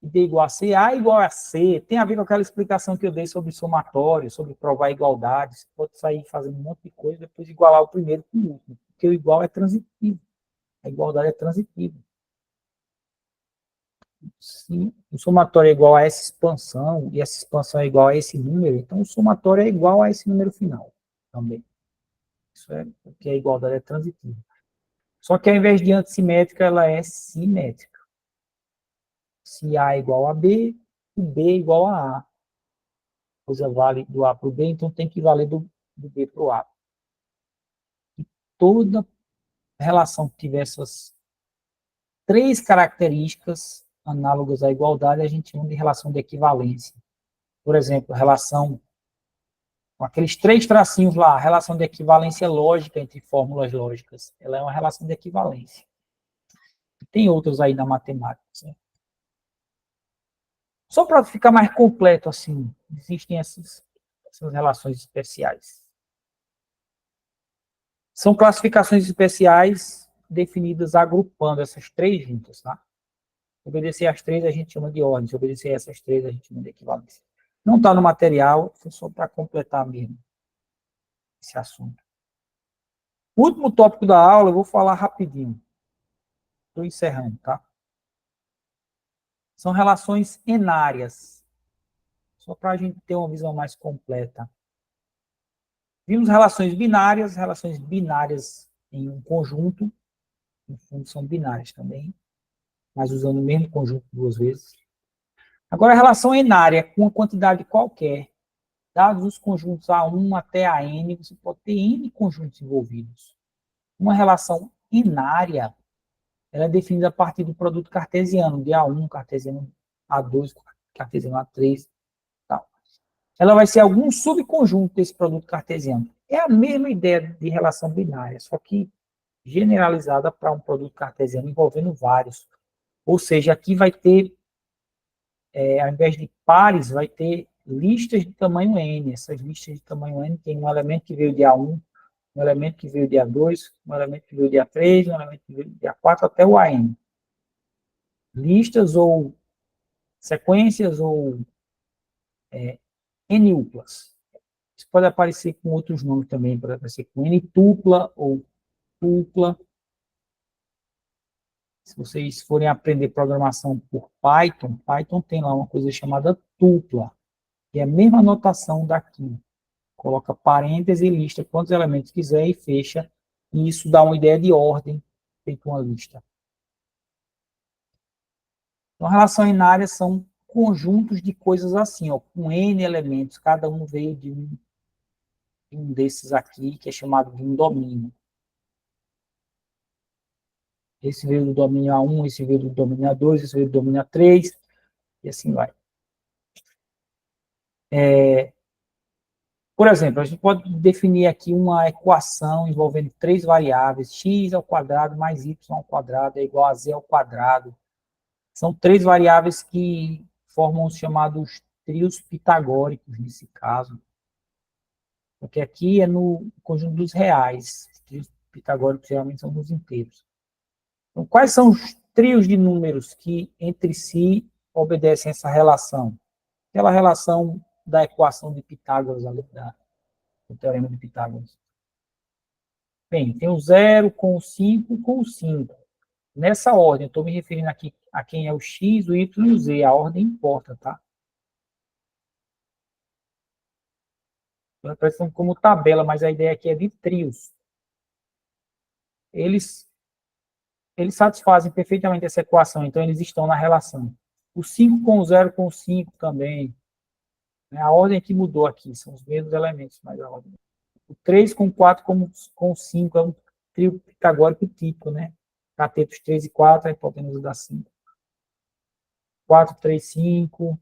A: e B igual a C, A é igual a C, tem a ver com aquela explicação que eu dei sobre somatório, sobre provar igualdade, você pode sair fazendo um monte de coisa, depois igualar o primeiro com o último, porque o igual é transitivo, a igualdade é transitiva. Se o somatório é igual a essa expansão, e essa expansão é igual a esse número, então o somatório é igual a esse número final também. Isso é porque a igualdade é transitiva. Só que ao invés de antissimétrica, ela é simétrica. Se A é igual a B, o B é igual a A. A coisa vale do A para o B, então tem que valer do B para o A. E toda relação que tiver essas três características análogas à igualdade, a gente chama de relação de equivalência. Por exemplo, relação com aqueles três tracinhos lá, relação de equivalência lógica entre fórmulas lógicas. Ela é uma relação de equivalência. Tem outros aí na matemática. Certo? Só para ficar mais completo, assim, existem essas relações especiais. São classificações especiais definidas agrupando essas três juntas, tá? Se obedecer às três, a gente chama de ordem. Se obedecer a essas três, a gente chama de equivalência. Não está no material, foi só para completar mesmo esse assunto. O último tópico da aula, eu vou falar rapidinho. Estou encerrando, tá? São relações enárias. Só para a gente ter uma visão mais completa. Vimos relações binárias em um conjunto, no fundo são binárias também, mas usando o mesmo conjunto duas vezes. Agora, a relação enária com uma quantidade qualquer, dados os conjuntos A1 até AN, você pode ter N conjuntos envolvidos. Uma relação enária, ela é definida a partir do produto cartesiano, de A1, cartesiano A2, cartesiano A3, tal. Ela vai ser algum subconjunto desse produto cartesiano. É a mesma ideia de relação binária, só que generalizada para um produto cartesiano envolvendo vários. Ou seja, aqui vai ter, ao invés de pares, vai ter listas de tamanho n. Essas listas de tamanho n tem um elemento que veio de A1, um elemento que veio de A2, um elemento que veio de A3, um elemento que veio de A4 até o AN. Listas ou sequências ou n-uplas. Isso pode aparecer com outros nomes também, pode aparecer com n-tupla ou tupla. Se vocês forem aprender programação por Python, Python tem lá uma coisa chamada tupla, que é a mesma notação daqui. Coloca parênteses e lista quantos elementos quiser e fecha, e isso dá uma ideia de ordem, feito uma lista. Então, relação enária são conjuntos de coisas assim, ó, com N elementos, cada um veio de um desses aqui, que é chamado de um domínio. Esse veio do domínio A1, esse veio do domínio A2, esse veio do domínio A3, e assim vai. Por exemplo, a gente pode definir aqui uma equação envolvendo três variáveis, x ao quadrado mais y ao quadrado é igual a z ao quadrado. São três variáveis que formam os chamados trios pitagóricos, nesse caso. Porque aqui é no conjunto dos reais. Os trios pitagóricos geralmente são nos inteiros. Então, quais são os trios de números que, entre si, obedecem essa relação? Aquela relação da equação de Pitágoras, do teorema de Pitágoras. Bem, tem o 0 com o 5 com o 5. Nessa ordem, eu estou me referindo aqui a quem é o x, o y e o z. A ordem importa, tá? Aparecem como tabela, mas a ideia aqui é de trios. Eles satisfazem perfeitamente essa equação, então eles estão na relação. O 5 com o 0 com o 5 também. A ordem que mudou aqui, são os mesmos elementos, mas a ordem. O 3 com 4 com o 5 é trio pitagórico típico, né? Catetos 3 e 4, a hipotenusa dá 5. 4, 3, 5,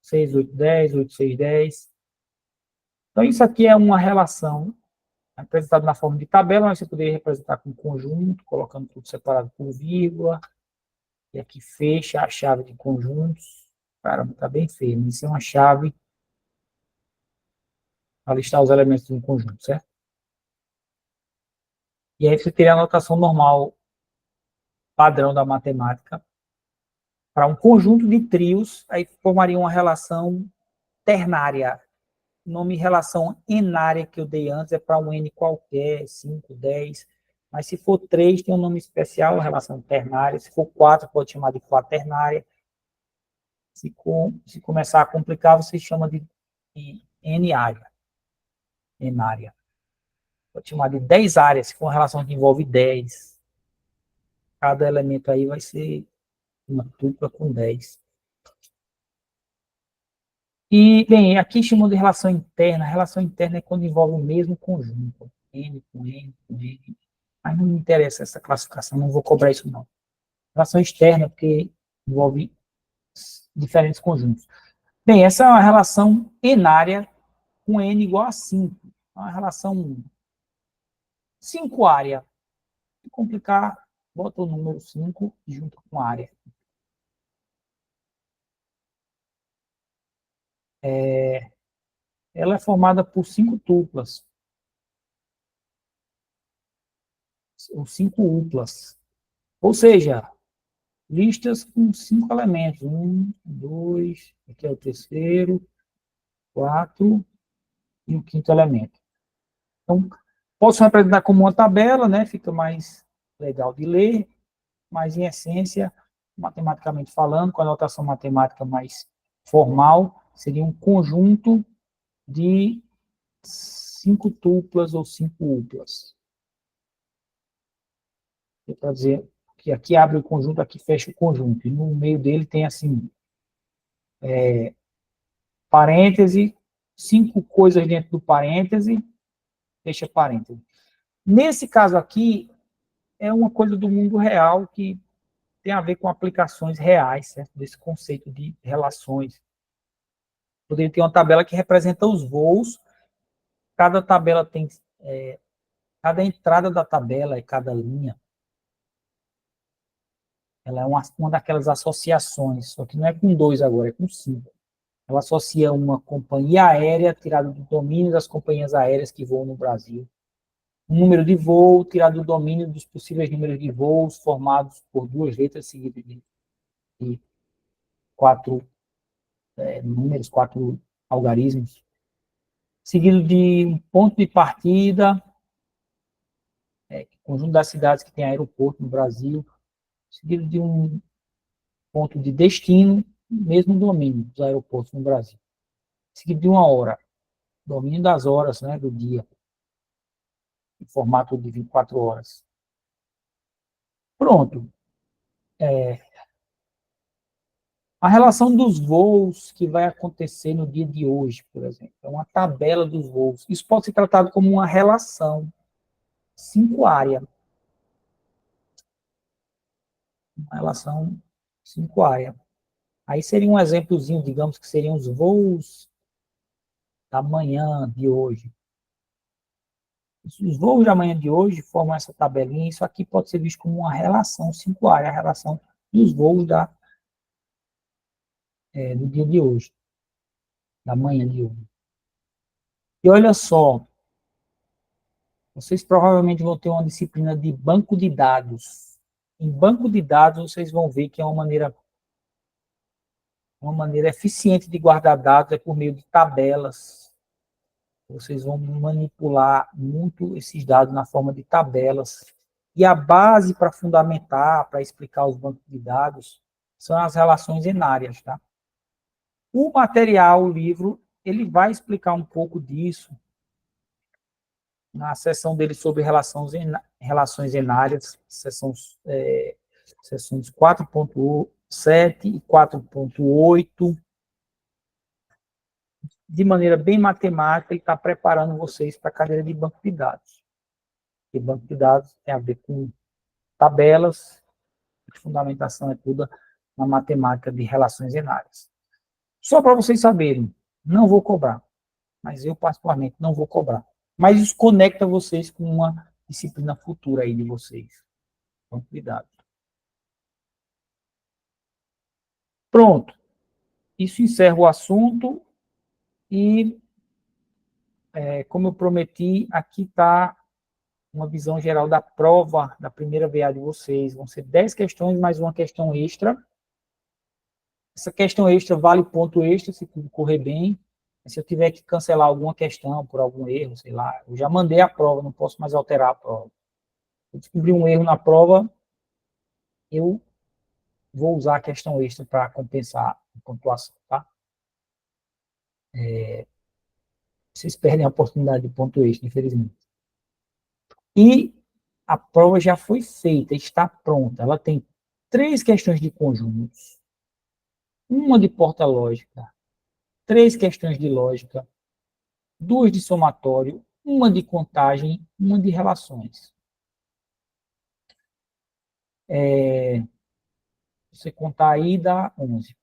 A: 6, 8, 10, 8, 6, 10. Então, isso aqui é uma relação representada na forma de tabela, mas você poderia representar com conjunto, colocando tudo separado por vírgula, e aqui fecha a chave de conjuntos. Cara, está bem feio, isso é uma chave para listar os elementos de um conjunto, certo? E aí você teria a notação normal, padrão da matemática, para um conjunto de trios, aí formaria uma relação ternária. O nome relação enária que eu dei antes é para um N qualquer, 5, 10. Mas se for 3, tem um nome especial, relação ternária. Se for 4, pode chamar de quaternária. Se começar a complicar, você chama de N-área. Enária. Pode chamar de 10 áreas, se for uma relação que envolve 10. Cada elemento aí vai ser uma dupla com 10. E, bem, aqui chamou de relação interna. A relação interna é quando envolve o mesmo conjunto. N com N com N. Mas não me interessa essa classificação, não vou cobrar isso não. Relação externa, porque envolve diferentes conjuntos. Bem, essa é uma relação enária com N igual a 5. É uma relação 5-área. Se complicar, bota o número 5 junto com área. Ela é formada por 5 tuplas. Ou 5 uplas. Ou seja, listas com 5 elementos. 1, 2, aqui é o terceiro, 4 e o quinto elemento. Então, posso representar como uma tabela, né? Fica mais legal de ler, mas em essência, matematicamente falando, com a notação matemática mais formal, seria um conjunto de 5 tuplas ou 5 uplas. Quer dizer que aqui abre o conjunto, aqui fecha o conjunto. E no meio dele tem assim, parêntese, 5 coisas dentro do parêntese, fecha parêntese. Nesse caso aqui, é uma coisa do mundo real que tem a ver com aplicações reais, certo? Desse conceito de relações. Poderia ter uma tabela que representa os voos, cada tabela tem, cada entrada da tabela e cada linha, ela é uma daquelas associações, só que não é com 2 agora, é com 5. Ela associa uma companhia aérea tirada do domínio das companhias aéreas que voam no Brasil. Um número de voo tirado do domínio dos possíveis números de voos formados por 2 letras seguidas de 4 números, 4 algarismos. Seguido de um ponto de partida, conjunto das cidades que tem aeroporto no Brasil. Seguido de um ponto de destino, mesmo domínio dos aeroportos no Brasil. Seguido de uma hora, domínio das horas, né, do dia, em formato de 24 horas. Pronto. A relação dos voos que vai acontecer no dia de hoje, por exemplo, é uma tabela dos voos. Isso pode ser tratado como uma relação 5-área. Uma relação 5-área. Aí seria um exemplozinho, digamos que seriam os voos da manhã de hoje. Os voos da manhã de hoje formam essa tabelinha. Isso aqui pode ser visto como uma relação 5-área, a relação dos voos do dia de hoje, da manhã de hoje. E olha só, vocês provavelmente vão ter uma disciplina de banco de dados. Em banco de dados, vocês vão ver que é uma maneira eficiente de guardar dados é por meio de tabelas. Vocês vão manipular muito esses dados na forma de tabelas. E a base para fundamentar, para explicar os bancos de dados, são as relações enárias, tá? O material, o livro, ele vai explicar um pouco disso na seção dele sobre relações enárias, sessões 4.7 e 4.8. De maneira bem matemática, ele está preparando vocês para a cadeira de banco de dados. E banco de dados tem a ver com tabelas, fundamentação é tudo na matemática de relações enárias. Só para vocês saberem, não vou cobrar, mas eu particularmente não vou cobrar. Mas isso conecta vocês com uma disciplina futura aí de vocês. Então, cuidado. Pronto. Isso encerra o assunto e, como eu prometi, aqui está uma visão geral da prova da primeira VA de vocês. Vão ser 10 questões, mais uma questão extra. Essa questão extra vale ponto extra, se tudo correr bem. Se eu tiver que cancelar alguma questão por algum erro, sei lá, eu já mandei a prova, não posso mais alterar a prova. Se eu descobrir um erro na prova, eu vou usar a questão extra para compensar a pontuação, tá? Vocês perdem a oportunidade de ponto extra, infelizmente. E a prova já foi feita, está pronta. Ela tem 3 questões de conjuntos, uma de porta lógica, 3 questões de lógica, 2 de somatório, uma de contagem, uma de relações. Você contar aí, dá 11.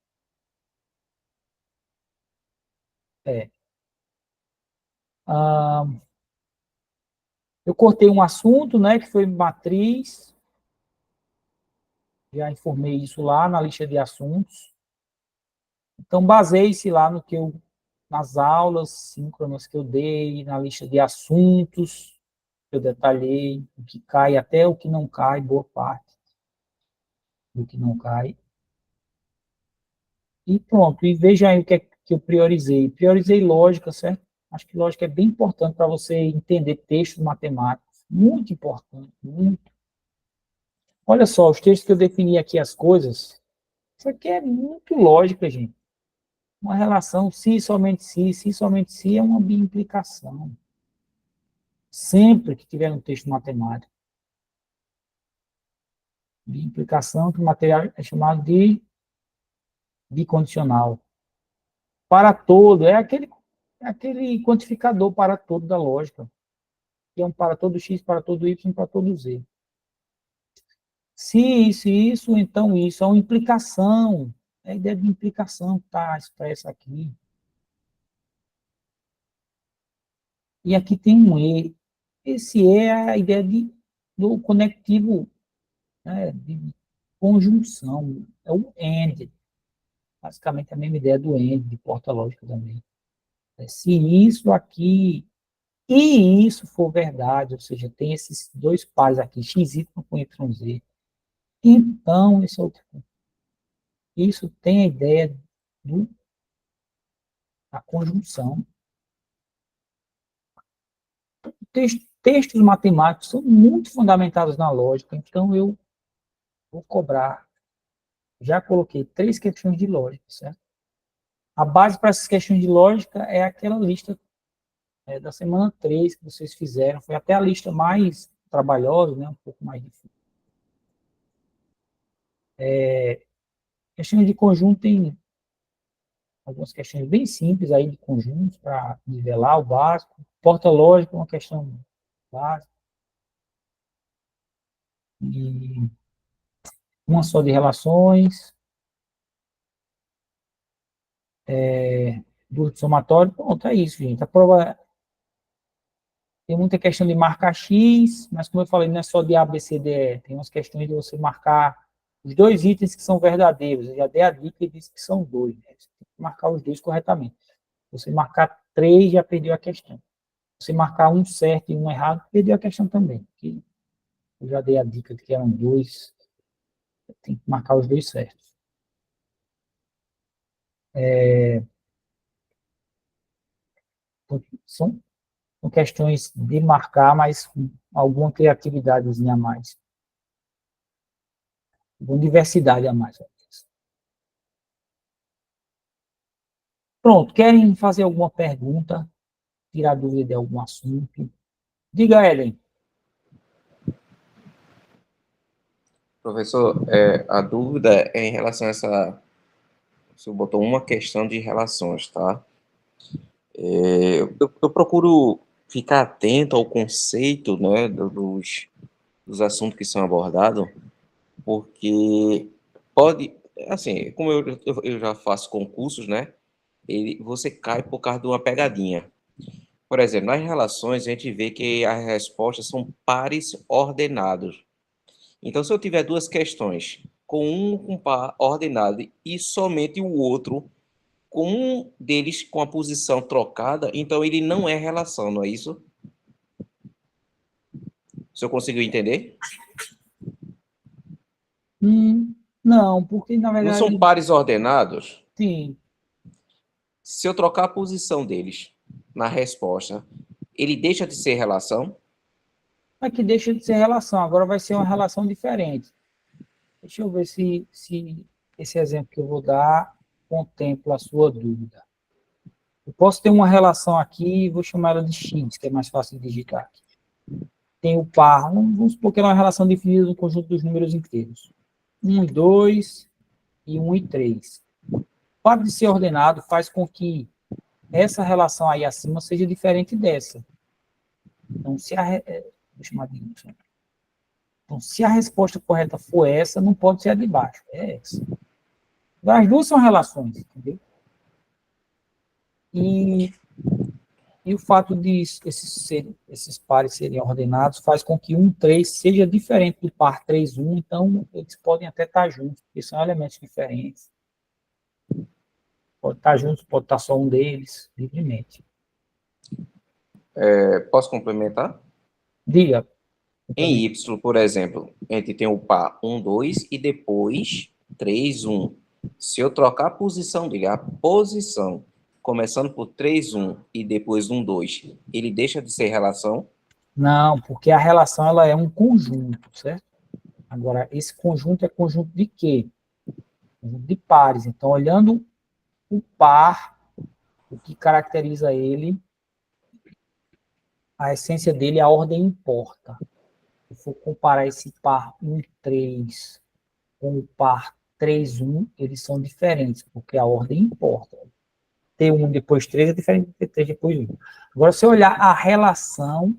A: Eu cortei um assunto, né, que foi matriz. Já informei isso lá na lista de assuntos. Então, baseie-se lá no que nas aulas síncronas que eu dei, na lista de assuntos que eu detalhei, o que cai até o que não cai, boa parte do que não cai. E pronto, e veja aí o que é que eu priorizei. Priorizei lógica, certo? Acho que lógica é bem importante para você entender textos matemáticos. Muito importante, muito. Olha só, os textos que eu defini aqui, as coisas, isso aqui é muito lógica, gente. Uma relação se, somente se é uma biimplicação. Sempre que tiver um texto matemático. Biimplicação, que o material é chamado de bicondicional. Para todo, é aquele quantificador para todo da lógica. Que é um para todo x, para todo y, para todo z. Se isso, então isso. É uma implicação. É a ideia de implicação que está expressa aqui. E aqui tem um E. Esse E é a ideia do conectivo, né, de conjunção. É o AND. Basicamente a mesma ideia do AND, de porta lógica também. Se isso aqui e isso for verdade, ou seja, tem esses 2 pares aqui, x, y com y, z, então esse outro, isso tem a ideia da conjunção. Textos matemáticos são muito fundamentados na lógica, então eu vou cobrar. Já coloquei 3 questões de lógica, certo? A base para essas questões de lógica é aquela lista da semana 3 que vocês fizeram. Foi até a lista mais trabalhosa, né? Um pouco mais difícil. Questões de conjunto tem algumas questões bem simples aí de conjuntos para nivelar o básico. Porta lógica é uma questão básica. E uma só de relações. Duro de somatório. Pronto, é isso, gente. A prova tem muita questão de marcar X, mas como eu falei, não é só de A, B, C, D, E. Tem umas questões de você marcar os 2 itens que são verdadeiros. Eu já dei a dica e disse que são 2. Né? Você tem que marcar os 2 corretamente. Se você marcar 3, já perdeu a questão. Se você marcar um certo e um errado, perdeu a questão também. Porque eu já dei a dica de que eram 2. Tem que marcar os 2 certos. São questões de marcar, mas com alguma criatividadezinha a mais. Com diversidade a mais. Pronto, querem fazer alguma pergunta? Tirar dúvida de algum assunto? Diga, Ellen.
E: Professor, a dúvida é em relação a essa... Você botou uma questão de relações, tá? Eu procuro ficar atento ao conceito, né, dos assuntos que são abordados, porque pode, assim, como eu já faço concursos, né, você cai por causa de uma pegadinha. Por exemplo, nas relações, a gente vê que as respostas são pares ordenados. Então, se eu tiver duas questões com um com par ordenado e somente o outro com um deles com a posição trocada, então ele não é relação, não é isso? Se eu conseguiu entender?
A: Não, porque na
E: Não são
A: verdade,
E: pares ordenados?
A: sim,
E: Se eu trocar a posição deles na resposta, ele deixa de ser relação?
A: é que deixa de ser relação, agora vai ser uma relação diferente. Deixa eu ver se esse exemplo que eu vou dar contempla a sua dúvida. Eu posso ter uma relação aqui, vou chamar ela de X, que é mais fácil de digitar aqui. Tem o par, vamos supor que ela é uma relação definida no conjunto dos números inteiros. 1 e 2 e 1 e 3. O fato de ser ordenado faz com que essa relação aí acima seja diferente dessa. Então, vou chamar de Y. Então, se a resposta correta for essa, não pode ser a de baixo, é essa. As duas são relações, entendeu? E o fato de esses pares serem ordenados faz com que 1, 3 seja diferente do par 3, 1, então eles podem até estar juntos, porque são elementos diferentes. Pode estar juntos, pode estar só um deles, livremente.
E: Posso complementar?
A: Diga.
E: Em Y, por exemplo, a gente tem o par 1, 2 e depois 3, 1. Se eu trocar a posição dele, a posição, começando por 3, 1 e depois 1, 2, ele deixa de ser relação?
A: Não, porque a relação ela é um conjunto, certo? Agora, esse conjunto é conjunto de quê? Conjunto de pares. Então, olhando o par, o que caracteriza ele, a essência dele, a ordem importa. Se eu for comparar esse par 1, 3 com o par 3, 1, eles são diferentes, porque a ordem importa. T1 depois 3 é diferente de T3 depois 1. Agora, se eu olhar a relação,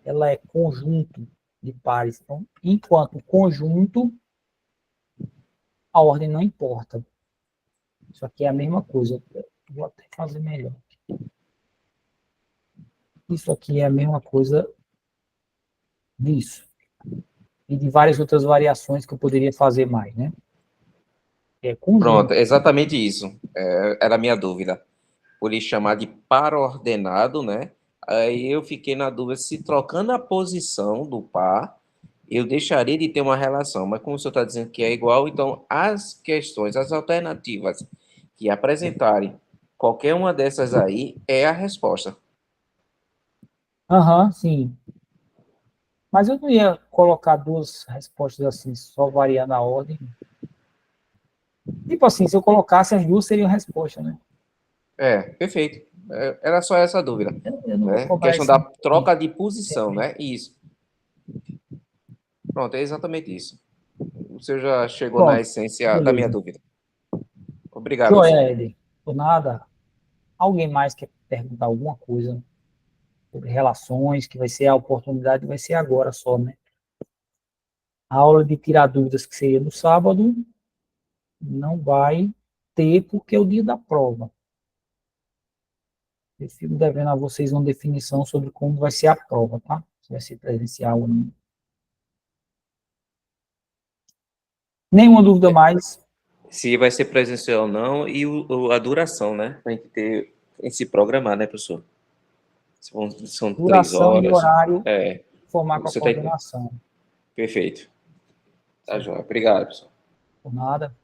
A: ela é conjunto de pares. Então, enquanto conjunto, a ordem não importa. Isso aqui é a mesma coisa. Vou até fazer melhor. Isso aqui é a mesma coisa disso. E de várias outras variações que eu poderia fazer mais, né? É conjunto.
E: Pronto, exatamente isso. Era a minha dúvida. Por ele chamar de par ordenado, né? Aí eu fiquei na dúvida se trocando a posição do par, eu deixaria de ter uma relação. Mas como o senhor está dizendo que é igual, então as questões, as alternativas que apresentarem qualquer uma dessas aí é a resposta.
A: Aham, sim. Mas eu não ia colocar duas respostas assim, só variando a ordem. Tipo assim, se eu colocasse as duas, seriam resposta, né?
E: Perfeito. Era só essa dúvida.
A: Eu não vou
E: Né?
A: cobrar
E: Questão
A: isso.
E: da troca de posição, né? Isso. Pronto, é exatamente isso. O senhor já chegou na
A: Pronto,
E: essência da minha
A: beleza.
E: dúvida. Obrigado, professor.
A: Joia, Eder. Por nada. Alguém mais quer perguntar alguma coisa sobre relações, que vai ser a oportunidade, vai ser agora só, né? A aula de tirar dúvidas, que seria no sábado, não vai ter, porque é o dia da prova. Eu fico devendo a vocês uma definição sobre como vai ser a prova, tá? Se vai ser presencial ou não. Nenhuma dúvida mais?
E: Se vai ser presencial ou não e a duração, né? Pra gente se programar, né, professor? São 3
A: Duração e
E: horas.
A: horário,
E: É,
A: formar com a
E: você tá...
A: coordenação.
E: Perfeito. Tá, joia. Obrigado, professor.
A: Por nada.